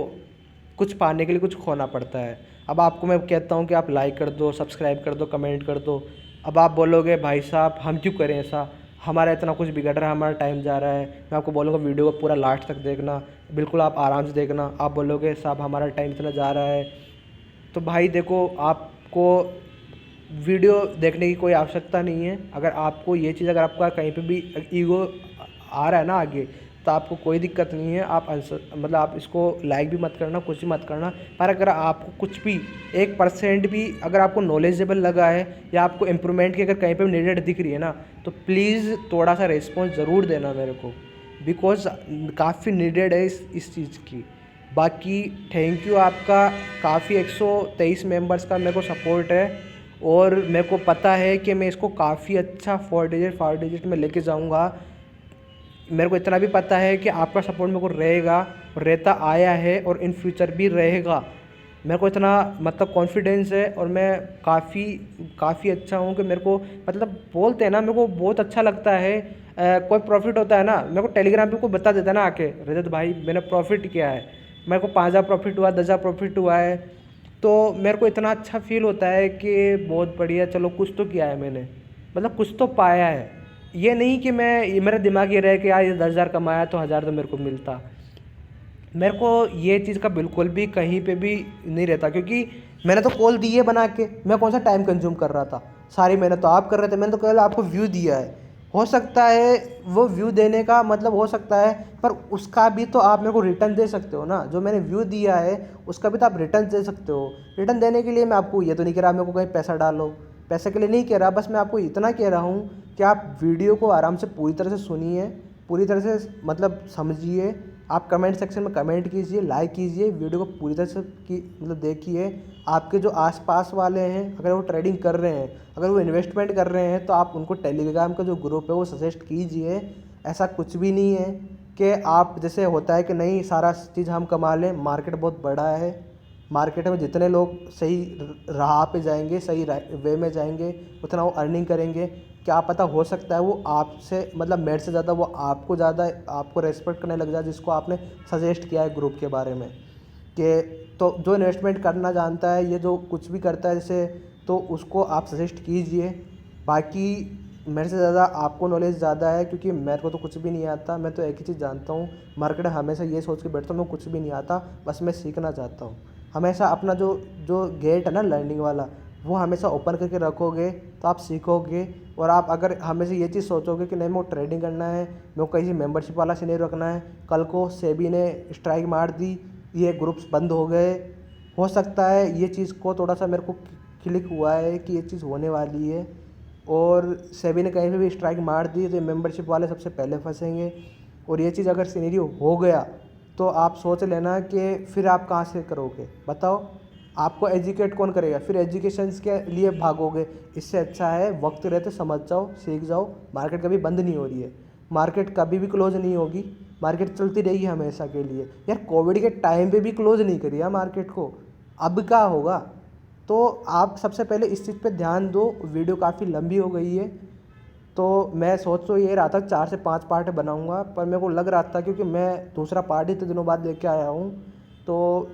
कुछ पाने के लिए कुछ खोना पड़ता है। अब आपको मैं कहता हूँ कि आप लाइक कर दो, सब्सक्राइब कर दो, कमेंट कर दो। अब आप बोलोगे भाई साहब हम क्यों करें ऐसा, हमारा इतना कुछ बिगड़ रहा है, हमारा टाइम जा रहा है। मैं आपको बोलूँगा वीडियो को पूरा लास्ट तक देखना, बिल्कुल आप आराम से देखना। आप बोलोगे साहब हमारा टाइम इतना जा रहा है, तो भाई देखो आपको वीडियो देखने की कोई आवश्यकता नहीं है। अगर आपको ये चीज़, अगर आपका कहीं पे भी ईगो आ रहा है ना आगे, तो आपको कोई दिक्कत नहीं है। आप मतलब आप इसको लाइक भी मत करना, कुछ भी मत करना। पर अगर आपको कुछ भी 1% भी अगर आपको नॉलेजेबल लगा है या आपको इम्प्रूवमेंट की अगर कहीं पे भी नीडेड दिख रही है ना, तो प्लीज़ थोड़ा सा रिस्पॉन्स ज़रूर देना मेरे को, बिकॉज़ काफ़ी नीडेड है इस चीज़ की। बाकी थैंक यू आपका, काफ़ी 123 मेंबर्स का मेरे को सपोर्ट है और मेरे को पता है कि मैं इसको काफ़ी अच्छा 4 डिजिट में लेके जाऊंगा। मेरे को इतना भी पता है कि आपका सपोर्ट मेरे को रहेगा और रहता आया है और इन फ्यूचर भी रहेगा। मेरे को इतना मतलब कॉन्फिडेंस है और मैं काफ़ी अच्छा हूँ कि मेरे को मतलब बोलते हैं ना, मेरे को बहुत अच्छा लगता है। कोई प्रॉफिट होता है ना, मेरे को टेलीग्राम पे कोई बता देता है ना आके, रजत भाई मैंने प्रॉफिट किया है, मेरे को 5,000 प्रॉफिट हुआ, 10,000 प्रॉफिट हुआ है, तो मेरे को इतना अच्छा फील होता है कि बहुत बढ़िया, चलो कुछ तो किया है मैंने, मतलब कुछ तो पाया है। ये नहीं कि ये मेरा दिमाग ये रहे कि यार ये 10,000 कमाया तो 1,000 तो मेरे को मिलता। मेरे को ये चीज़ का बिल्कुल भी कहीं पे भी नहीं रहता, क्योंकि मैंने तो कॉल दी है बना के, मैं कौन सा टाइम कंज्यूम कर रहा था, सारी मेहनत तो आप कर रहे थे। मैंने तो केवल आपको व्यू दिया है। हो सकता है वो व्यू देने का मतलब हो सकता है, पर उसका भी तो आप मेरे को रिटर्न दे सकते हो ना। जो मैंने व्यू दिया है उसका भी तो आप रिटर्न दे सकते हो। रिटर्न देने के लिए मैं आपको ये तो नहीं कह रहा मेरे को कहीं पैसा डालो, पैसे के लिए नहीं कह रहा, बस मैं आपको इतना कह रहा हूँ कि आप वीडियो को आराम से पूरी तरह से सुनिए, पूरी तरह से मतलब समझिए। आप कमेंट सेक्शन में कमेंट कीजिए, लाइक कीजिए, वीडियो को पूरी तरह से मतलब देखिए। आपके जो आसपास वाले हैं अगर वो ट्रेडिंग कर रहे हैं, अगर वो इन्वेस्टमेंट कर रहे हैं, तो आप उनको टेलीग्राम का जो ग्रुप है वो सजेस्ट कीजिए। ऐसा कुछ भी नहीं है कि आप जैसे होता है कि नहीं सारा चीज़ हम कमा लें। मार्केट बहुत बड़ा है, मार्केट में जितने लोग सही राह पे जाएंगे, सही वे में जाएंगे, उतना वो अर्निंग करेंगे। क्या पता हो सकता है वो आपसे मतलब मेरे से ज़्यादा वो आपको ज़्यादा आपको रेस्पेक्ट करने लग जाए, जिसको आपने सजेस्ट किया है ग्रुप के बारे में। कि तो जो इन्वेस्टमेंट करना जानता है, ये जो कुछ भी करता है जैसे, तो उसको आप सजेस्ट कीजिए। बाकी मेरे से ज़्यादा आपको नॉलेज ज़्यादा है, क्योंकि मेरे को तो कुछ भी नहीं आता। मैं तो एक ही चीज़ जानता हूँ, मार्केट हमेशा ये सोच के बैठता हूँ मैं कुछ भी नहीं आता, बस मैं सीखना चाहता हूँ। हमेशा अपना जो जो गेट है ना लर्निंग वाला, वो हमेशा ओपन करके रखोगे तो आप सीखोगे। और आप अगर हमेशा ये चीज़ सोचोगे कि नहीं मेरे को ट्रेडिंग करना है, मेरे को कहीं मेंबरशिप वाला से नहीं रखना है, कल को सेबी ने स्ट्राइक मार दी, ये ग्रुप्स बंद हो गए, हो सकता है ये चीज़ को थोड़ा सा मेरे को क्लिक हुआ है कि ये चीज़ होने वाली है, और सेबी ने कहीं पे भी स्ट्राइक मार दी तो ये मेंबरशिप वाले सबसे पहले फंसेंगे। और ये चीज़ अगर सिनेरियो हो गया तो आप सोच लेना कि फिर आप कहाँ से करोगे, बताओ। आपको एजुकेट कौन करेगा, फिर एजुकेशन के लिए भागोगे। इससे अच्छा है वक्त रहते समझ जाओ, सीख जाओ। मार्केट कभी बंद नहीं हो रही है, मार्केट कभी भी क्लोज नहीं होगी, मार्केट चलती रहेगी हमेशा के लिए। यार कोविड के टाइम पे भी क्लोज नहीं करी यार मार्केट को, अब क्या होगा। तो आप सबसे पहले इस चीज़ पे ध्यान दो। वीडियो काफ़ी लंबी हो गई है, तो मैं सोच तो ये रहा था 4 से 5 पार्ट बनाऊंगा, पर मेरे को लग रहा था क्योंकि मैं दूसरा पार्ट इतने दिनों बाद लेके आया हूँ, तो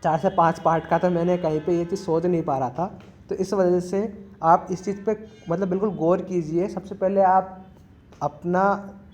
4 से 5 पार्ट का तो मैंने कहीं पे ये चीज़ सोच नहीं पा रहा था। तो इस वजह से आप इस चीज़ पे मतलब बिल्कुल गौर कीजिए। सबसे पहले आप अपना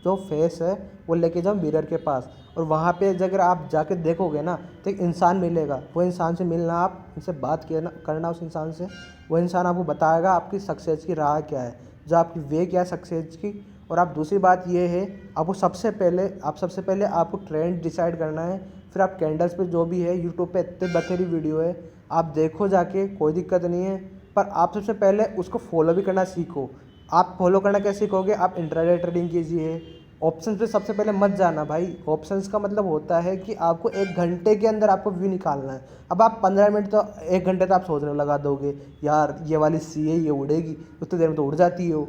जो फेस है वो लेके जाओ मिरर के पास, और वहाँ पे अगर आप जाके देखोगे ना तो एक इंसान मिलेगा। वो इंसान से मिलना, आप उनसे बात करना उस इंसान से। वो इंसान आपको बताएगा आपकी सक्सेस की राह क्या है, जो आपकी वे क्या है सक्सेस की। और आप दूसरी बात ये है, आपको सबसे पहले आपको ट्रेंड डिसाइड करना है। फिर आप कैंडल्स पे जो भी है, यूट्यूब पे इतने बथेरी वीडियो है, आप देखो जाके, कोई दिक्कत नहीं है। पर आप सबसे पहले उसको फॉलो भी करना सीखो। आप फॉलो करना कैसे सीखोगे, आप इंट्राडे ट्रेडिंग कीजिए। ऑप्शंस पे सबसे पहले मत जाना भाई। ऑप्शंस का मतलब होता है कि आपको 1 घंटे के अंदर आपको व्यू निकालना है। अब आप 15 मिनट तो 1 घंटे तो आप सोचने में लगा दोगे, यार ये वाली सी है ये उड़ेगी, उतनी देर में तो उड़ जाती हो,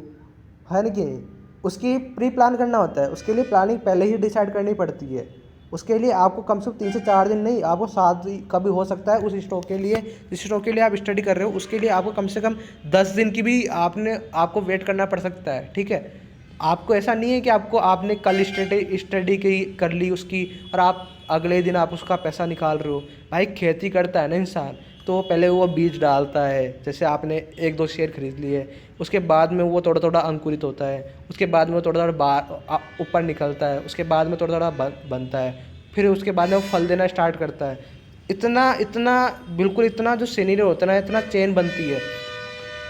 है ना कि नहीं। उसकी प्री प्लान करना होता है, उसके लिए प्लानिंग पहले ही डिसाइड करनी पड़ती है। उसके लिए आपको कम से कम 3 से 4 दिन नहीं, आपको 7 कभी हो सकता है। उस स्टॉक के लिए, जिस स्टॉक के लिए आप स्टडी कर रहे हो, उसके लिए आपको कम से कम 10 दिन की भी आपको वेट करना पड़ सकता है, ठीक है। आपको ऐसा नहीं है कि आपने कल स्टडी की कर ली उसकी और आप अगले दिन आप उसका पैसा निकाल रहे हो। भाई खेती करता है ना इंसान, तो पहले वो बीज डालता है, जैसे आपने 1-2 शेयर खरीद लिए, उसके बाद में वो थोड़ा-थोड़ा अंकुरित होता है, उसके बाद में वो थोड़ा-थोड़ा ऊपर निकलता है, उसके बाद में थोड़ा-थोड़ा बनता है, फिर उसके बाद में वो फल देना स्टार्ट करता है। इतना इतना बिल्कुल इतना जो सिनेरियो होता है ना, इतना चेन बनती है।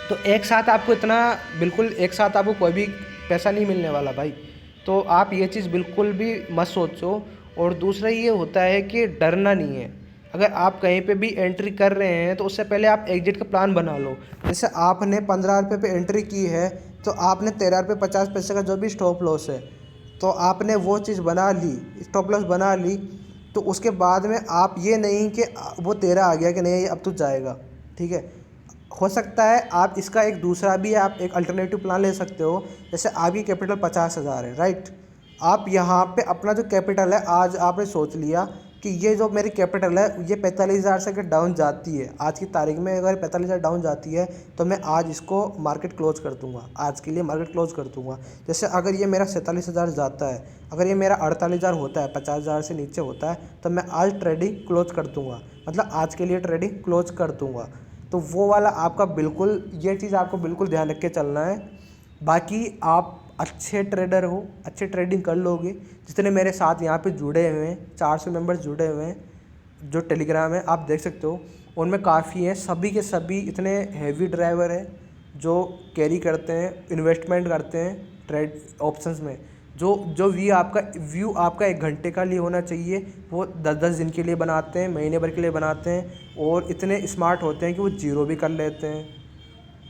तो एक साथ आपको इतना बिल्कुल एक साथ आपको कोई भी पैसा नहीं मिलने वाला भाई। तो आप ये चीज़ बिल्कुल भी मत सोचो। और दूसरा ये होता है कि डरना नहीं है। अगर आप कहीं पे भी एंट्री कर रहे हैं तो उससे पहले आप एग्जिट का प्लान बना लो। जैसे आपने 15 रुपये पे एंट्री की है, तो आपने 13 रुपये 50 पैसे का जो भी स्टॉप लॉस है, तो आपने वो चीज़ बना ली, स्टॉप लॉस बना ली। तो उसके बाद में आप ये नहीं कि वो 13 आ गया कि नहीं अब तो जाएगा, ठीक है। हो सकता है आप इसका एक दूसरा भी आप एक अल्टरनेटिव प्लान ले सकते हो। जैसे आपकी कैपिटल 50,000 है, राइट। आप यहाँ पे अपना जो कैपिटल है, आज आपने सोच लिया कि ये जो मेरी कैपिटल है ये 45,000 से अगर डाउन जाती है, आज की तारीख में अगर 45,000 डाउन जाती है, तो मैं आज इसको मार्केट क्लोज कर दूंगा, आज के लिए मार्केट क्लोज कर दूंगा। जैसे अगर ये मेरा 47,000 जाता है, अगर ये मेरा 48,000 होता है, 50,000 से नीचे होता है, तो मैं आज ट्रेडिंग क्लोज कर दूंगा, मतलब आज के लिए ट्रेडिंग क्लोज कर दूंगा। तो वो वाला आपका बिल्कुल, ये चीज़ आपको बिल्कुल ध्यान रख के चलना है। बाकी आप अच्छे ट्रेडर हो, अच्छे ट्रेडिंग कर लोगे। जितने मेरे साथ यहाँ पे जुड़े हुए हैं, 400 मेंबर्स जुड़े हुए हैं जो टेलीग्राम है, आप देख सकते हो, उनमें काफ़ी हैं। सभी के सभी इतने हैवी ड्राइवर हैं जो कैरी करते हैं, इन्वेस्टमेंट करते हैं ट्रेड ऑप्शंस में। जो जो व्यू आपका 1 घंटे का लिए होना चाहिए, वो 10-10 दिन के लिए बनाते हैं, महीने भर के लिए बनाते हैं। और इतने स्मार्ट होते हैं कि वो जीरो भी कर लेते हैं।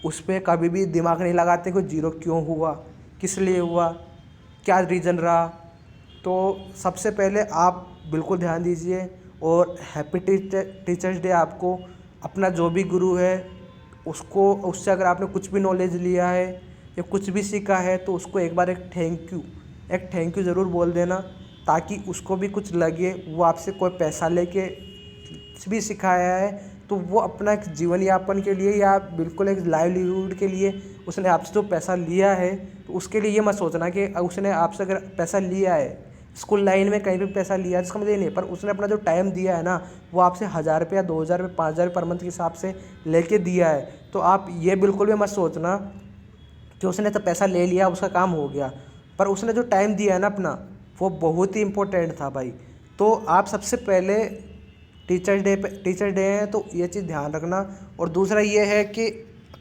उस पर कभी भी दिमाग नहीं लगाते कि जीरो क्यों हुआ, किस लिए हुआ, क्या रीज़न रहा। तो सबसे पहले आप बिल्कुल ध्यान दीजिए। और हैप्पी टीचर्स डे आपको। अपना जो भी गुरु है उसको, उससे अगर आपने कुछ भी नॉलेज लिया है या कुछ भी सीखा है, तो उसको एक बार एक थैंक यू ज़रूर बोल देना, ताकि उसको भी कुछ लगे। वो आपसे कोई पैसा लेके कुछ भी सिखाया है, तो वो अपना एक जीवन यापन के लिए या बिल्कुल एक लाइवलीहुड के लिए उसने आपसे जो पैसा लिया है, तो उसके लिए ये मत सोचना कि उसने आपसे अगर पैसा लिया है, स्कूल लाइन में कहीं भी पैसा लिया है, इसका मुझे नहीं, पर उसने अपना जो टाइम दिया है ना, वो आपसे 1,000 रुपये या 2,000 रुपये 5,000 पर मंथ के हिसाब से लेके दिया है। तो आप ये बिल्कुल भी मत सोचना कि उसने तो पैसा ले लिया, उसका काम हो गया। पर उसने जो टाइम दिया है ना अपना, वो बहुत ही इम्पोर्टेंट था भाई। तो आप सबसे पहले टीचर डे है, तो ये चीज़ ध्यान रखना। और दूसरा ये है कि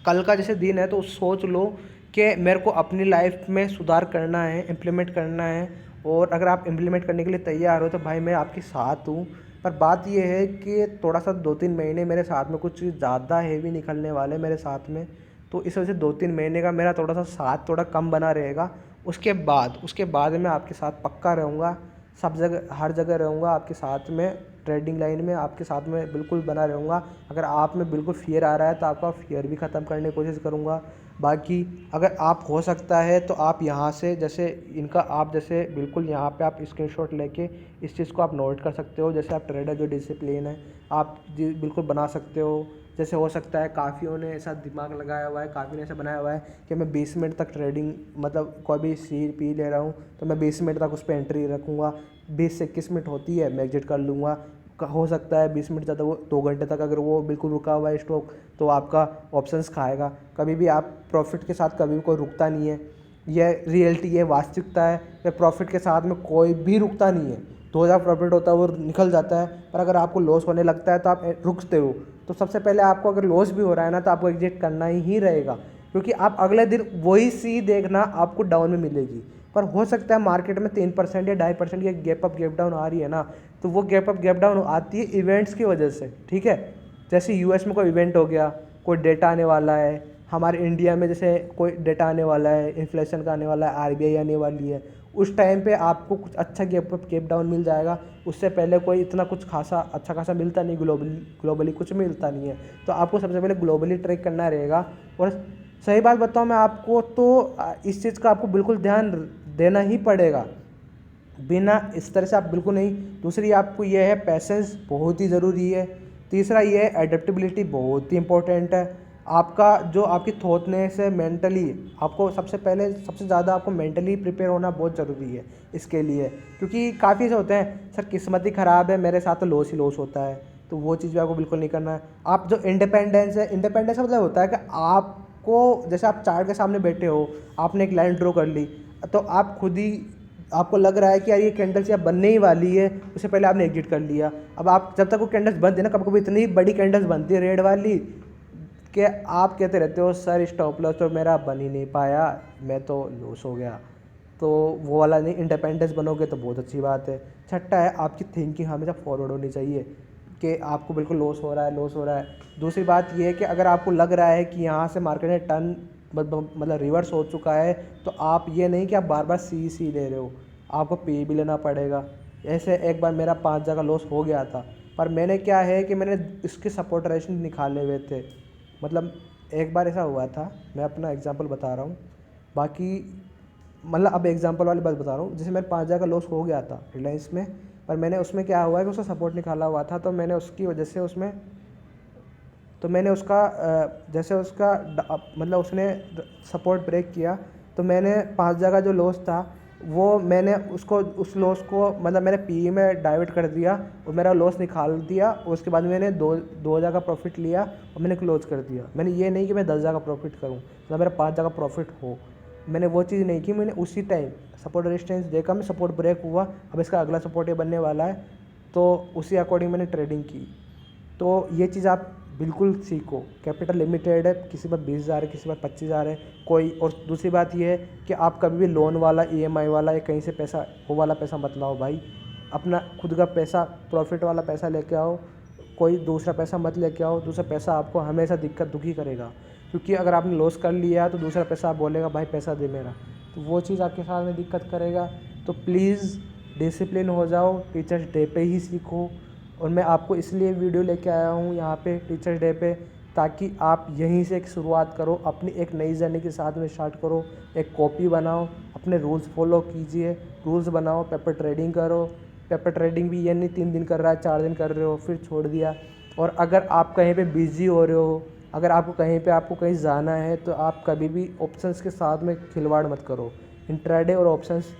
कल का जैसे दिन है, तो सोच लो कि मेरे को अपनी लाइफ में सुधार करना है, इम्प्लीमेंट करना है। और अगर आप इम्प्लीमेंट करने के लिए तैयार हो, तो भाई मैं आपके साथ हूँ। पर बात ये है कि थोड़ा सा 2-3 महीने मेरे साथ में कुछ ज़्यादा हैवी निकलने वाले मेरे साथ में, तो इस वजह से 2-3 महीने का मेरा थोड़ा सा साथ थोड़ा कम बना रहेगा। उसके बाद मैं आपके साथ पक्का रहूँगा, सब जगह हर जगह रहूँगा आपके साथ में, ट्रेडिंग लाइन में आपके साथ में बिल्कुल बना रहूँगा। अगर आप में बिल्कुल फ़ियर आ रहा है, तो आपका फ़ियर भी ख़त्म करने की कोशिश करूँगा। बाकी अगर आप हो सकता है तो आप यहाँ से जैसे इनका आप जैसे बिल्कुल यहाँ पे आप स्क्रीनशॉट लेके इस चीज़ को आप नोट कर सकते हो। जैसे आप ट्रेडर जो डिसिप्लिन है आप बिल्कुल बना सकते हो। जैसे हो सकता है काफ़ियों ने ऐसा दिमाग लगाया हुआ है, काफ़ी ने ऐसा बनाया हुआ है कि मैं 20 मिनट तक ट्रेडिंग, मतलब कोई भी सी पी ले रहा हूँ तो मैं 20 मिनट तक उस पर एंट्री रखूँगा, 20 से 21 मिनट होती है मैं एग्जिट कर लूँगा। हो सकता है 20 मिनट ज़्यादा, वो 2 घंटे तक अगर वो बिल्कुल रुका हुआ है स्टॉक, तो आपका ऑप्शंस खाएगा। कभी भी आप प्रॉफिट के साथ कभी भी कोई रुकता नहीं है, यह रियलिटी है, वास्तविकता है कि प्रॉफिट के साथ में कोई भी रुकता नहीं है। 2,000 प्रॉफिट होता है वो निकल जाता है, पर अगर आपको लॉस होने लगता है तो आप रुकते हो। तो सबसे पहले आपको अगर लॉस भी हो रहा है ना, तो आपको एग्जिट करना ही रहेगा, क्योंकि आप अगले दिन वही सी देखना आपको डाउन में मिलेगी। पर हो सकता है मार्केट में 3% या 2.5% की गैप अप गैप डाउन आ रही है ना, तो वो गैप अप गैप डाउन आती है इवेंट्स की वजह से, ठीक है। जैसे यूएस में कोई इवेंट हो गया, कोई डेटा आने वाला है, हमारे इंडिया में जैसे कोई डेटा आने वाला है, इन्फ्लेशन का आने वाला है, आरबीआई आने वाली है, उस टाइम पे आपको कुछ अच्छा गैप अप गैप डाउन मिल जाएगा। उससे पहले कोई इतना कुछ खासा अच्छा खासा मिलता नहीं, ग्लोबली कुछ मिलता नहीं है। तो आपको सबसे पहले ग्लोबली ट्रेक करना रहेगा। और सही बात बताऊँ मैं आपको, तो इस चीज़ का आपको बिल्कुल ध्यान देना ही पड़ेगा, बिना इस तरह से आप बिल्कुल नहीं। दूसरी आपको ये है पैसेंस बहुत ही ज़रूरी है। तीसरा ये है एडेप्टेबिलिटी बहुत ही इंपॉर्टेंट है। आपका जो आपकी थॉटनेस है मेंटली, आपको सबसे पहले सबसे ज़्यादा आपको मेंटली प्रिपेयर होना बहुत ज़रूरी है इसके लिए। क्योंकि काफ़ी ऐसे होते हैं, सर किस्मत ही ख़राब है, मेरे साथ तो लॉस ही लॉस होता है, तो वो चीज़ भी आपको बिल्कुल नहीं करना है। आप जो इंडिपेंडेंस है, इंडिपेंडेंस का मतलब होता है कि आपको, जैसे आप चार्ट के सामने बैठे हो, आपने एक लाइन ड्रॉ कर ली, तो आप खुद ही, आपको लग रहा है कि यार ये कैंडल्स या बनने ही वाली है, उससे पहले आपने एग्जिट कर लिया। अब आप जब तक वो कैंडल्स बनती है ना, कभी कभी इतनी बड़ी कैंडल्स बनती है रेड वाली कि आप कहते रहते हो सर स्टॉप लॉस तो मेरा बन ही नहीं पाया, मैं तो लॉस हो गया। तो वो वाला नहीं, इंडिपेंडेंस बनोगे तो बहुत अच्छी बात है। छठा है, आपकी थिंकिंग हमेशा फॉरवर्ड होनी चाहिए कि आपको बिल्कुल लॉस हो रहा है, लॉस हो रहा है। दूसरी बात ये है कि अगर आपको लग रहा है कि यहाँ से मार्केट में टर्न मतलब रिवर्स हो चुका है, तो आप ये नहीं कि आप बार बार सी ले रहे हो, आपको पी भी लेना पड़ेगा। ऐसे एक बार मेरा 5,000 का लॉस हो गया था, पर मैंने क्या है कि मैंने इसके सपोर्ट रेशन निकाले हुए थे। मतलब एक बार ऐसा हुआ था, मैं अपना एग्जांपल बता रहा हूँ, बाकी मतलब अब एग्जांपल वाली बात बता रहा हूँ। जैसे मेरे 5,000 का लॉस हो गया था रिलायंस में, पर मैंने उसमें क्या हुआ है कि उसका सपोर्ट निकाला हुआ था, तो मैंने उसकी वजह से उसमें, तो मैंने उसका जैसे उसका मतलब उसने सपोर्ट ब्रेक किया, तो मैंने 5,000 का जो लॉस था वो मैंने उसको, उस लॉस को मतलब मैंने पी में डाइवर्ट कर दिया और मेरा लॉस निकाल दिया। उसके बाद मैंने 2,000 का प्रॉफिट लिया और मैंने क्लोज कर दिया। मैंने ये नहीं कि मैं 10,000 का प्रॉफिट करूँ, मतलब मेरा 5,000 का प्रॉफिट हो, मैंने वो चीज़ नहीं की। मैंने उसी टाइम सपोर्ट रेजिस्टेंस देखा, मैं सपोर्ट ब्रेक हुआ, अब इसका अगला सपोर्ट ये बनने वाला है, तो उसी अकॉर्डिंग मैंने ट्रेडिंग की। तो ये चीज़ आप बिल्कुल सीखो। कैपिटल लिमिटेड है, किसी पर 20,000 है, किसी पर 25,000 है कोई। और दूसरी बात ये है कि आप कभी भी लोन वाला, ईएमआई वाला या कहीं से पैसा, वो वाला पैसा मत लाओ भाई। अपना खुद का पैसा, प्रॉफिट वाला पैसा लेके आओ, कोई दूसरा पैसा मत लेके आओ। दूसरा पैसा आपको हमेशा दिक्कत दुखी करेगा, क्योंकि अगर आपने लॉस कर लिया तो दूसरा पैसा आप बोलेगा भाई पैसा दे मेरा, तो वो चीज़ आपके साथ में दिक्कत करेगा। तो प्लीज़ डिसिप्लिन हो जाओ, टीचर्स डे पे ही सीखो। और मैं आपको इसलिए वीडियो लेके आया हूँ यहाँ पे टीचर्स डे पे, ताकि आप यहीं से एक शुरुआत करो, अपनी एक नई जर्नी के साथ में स्टार्ट करो। एक कॉपी बनाओ, अपने रूल्स फॉलो कीजिए, रूल्स बनाओ, पेपर ट्रेडिंग करो। पेपर ट्रेडिंग भी ये नहीं 3 दिन कर रहा है, 4 दिन कर रहे हो फिर छोड़ दिया। और अगर आप कहीं पे बिज़ी हो रहे हो, अगर आपको कहीं जाना है, तो आप कभी भी ऑप्शंस के साथ में खिलवाड़ मत करो। इंट्राडे और ऑप्शंस,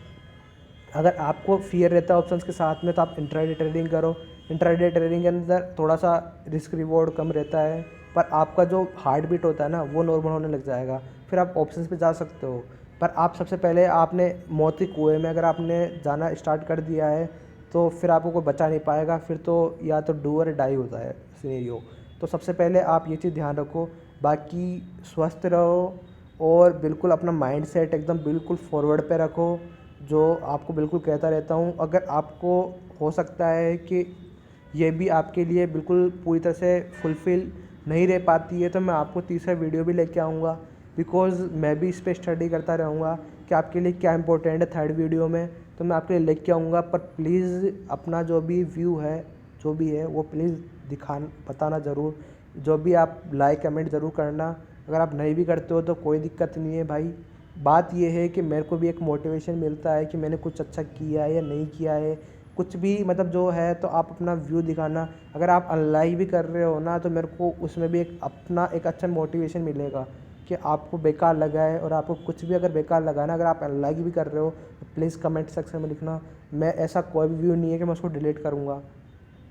अगर आपको फियर रहता है ऑप्शंस के साथ में, तो आप इंट्राडे ट्रेडिंग करो। इंट्राडे ट्रेडिंग के अंदर थोड़ा सा रिस्क रिवॉर्ड कम रहता है, पर आपका जो हार्ट बीट होता है ना वो नॉर्मल होने लग जाएगा, फिर आप ऑप्शंस पे जा सकते हो। पर आप सबसे पहले आपने मौत के कुएँ में अगर आपने जाना स्टार्ट कर दिया है, तो फिर आपको कोई बचा नहीं पाएगा, फिर तो या तो डू और डाई होता है सिनेरियो। तो सबसे पहले आप ये चीज़ ध्यान रखो। बाकी स्वस्थ रहो और बिल्कुल अपना माइंड सेट एकदम बिल्कुल फॉरवर्ड पे रखो, जो आपको बिल्कुल कहता रहता हूँ। अगर आपको हो सकता है कि ये भी आपके लिए बिल्कुल पूरी तरह से फुलफ़िल नहीं रह पाती है, तो मैं आपको तीसरा वीडियो भी लेके आऊँगा, बिकॉज़ मैं भी इस पे स्टडी करता रहूँगा कि आपके लिए क्या इंपॉर्टेंट है। थर्ड वीडियो में तो मैं आपके लिए लेके आऊँगा, पर प्लीज़ अपना जो भी व्यू है, जो भी है वो प्लीज़ बताना ज़रूर। जो भी आप लाइक कमेंट ज़रूर करना। अगर आप नहीं भी करते हो तो कोई दिक्कत नहीं है भाई। बात ये है कि मेरे को भी एक मोटिवेशन मिलता है कि मैंने कुछ अच्छा किया है या नहीं किया है, कुछ भी मतलब जो है। तो आप अपना व्यू दिखाना। अगर आप अनलाइक भी कर रहे हो ना, तो मेरे को उसमें भी एक अपना एक अच्छा मोटिवेशन मिलेगा कि आपको बेकार लगा है। और आपको कुछ भी अगर बेकार लगा है ना, अगर आप अनलाइक भी कर रहे हो, तो प्लीज़ कमेंट सेक्शन में लिखना। मैं ऐसा कोई भी व्यू नहीं है कि मैं उसको डिलीट करूँगा,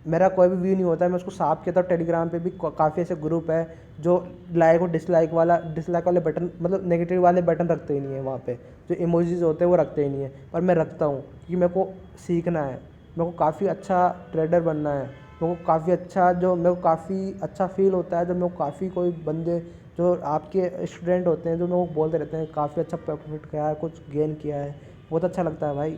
मेरा कोई भी व्यू नहीं होता है, मैं उसको साफ कहता हूँ। टेलीग्राम पे भी काफ़ी ऐसे ग्रुप है जो लाइक और डिसलाइक वाले बटन, मतलब नेगेटिव वाले बटन रखते ही नहीं है वहाँ पे, जो इमोजीज होते हैं वो रखते ही नहीं है, पर मैं रखता हूँ क्योंकि मेरे को सीखना है, मेरे को काफ़ी अच्छा ट्रेडर बनना है। मेरे को काफ़ी अच्छा, जो मेरे को काफ़ी अच्छा फील होता है जब मेरे को काफ़ी कोई बंदे जो आपके स्टूडेंट होते हैं जो मेरे को बोलते रहते हैं काफ़ी अच्छा प्रॉफिट किया है, कुछ गेन किया है, बहुत अच्छा लगता है भाई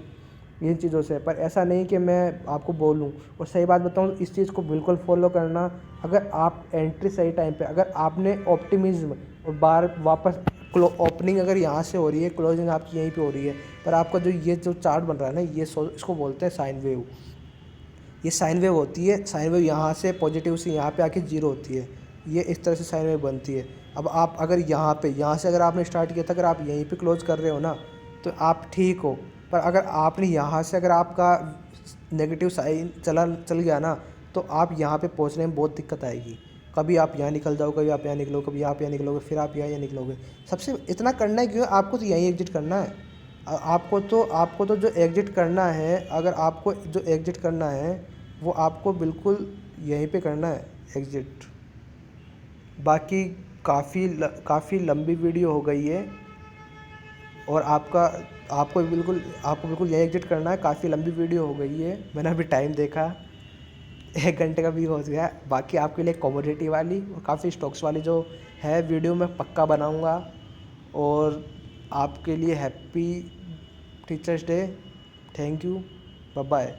इन चीज़ों से। पर ऐसा नहीं कि मैं आपको बोलूँ। और सही बात बताऊँ, इस चीज़ को बिल्कुल फॉलो करना। अगर आप एंट्री सही टाइम पे, अगर आपने ऑप्टिमिज्म और बार वापस ओपनिंग अगर यहाँ से हो रही है, क्लोजिंग आपकी यहीं पे हो रही है, पर आपका जो ये जो चार्ट बन रहा है ना, ये इसको बोलते हैं साइन वेव। ये साइन वेव होती है। साइन वेव यहाँ से पॉजिटिव से यहाँ पे आके जीरो होती है, ये इस तरह से साइन वेव बनती है। अब आप अगर यहाँ से अगर आपने स्टार्ट किया था, अगर आप यहीं पे क्लोज कर रहे हो ना, तो आप ठीक हो। पर अगर आपने यहाँ से अगर आपका नेगेटिव साइन चल गया ना, तो आप यहाँ पे पहुँचने में बहुत दिक्कत आएगी। कभी आप यहाँ निकल जाओ, कभी आप यहाँ निकलो, कभी आप यहाँ निकलोगे, फिर आप यहाँ निकलोगे। सबसे इतना करना है क्यों, आपको तो यहीं एग्जिट करना है। आपको तो जो एग्जिट करना है, अगर आपको जो एग्जिट करना है वो आपको बिल्कुल यहीं पे करना है एग्ज़िट। बाकी काफ़ी लंबी वीडियो हो गई है और आपको बिल्कुल यहीं एग्ज़िट करना है। काफ़ी लंबी वीडियो हो गई है, मैंने अभी टाइम देखा 1 घंटे का भी हो गया। बाकी आपके लिए कमोडिटी वाली और काफ़ी स्टॉक्स वाली जो है वीडियो मैं पक्का बनाऊंगा। और आपके लिए happy teachers day. Thank you, bye bye.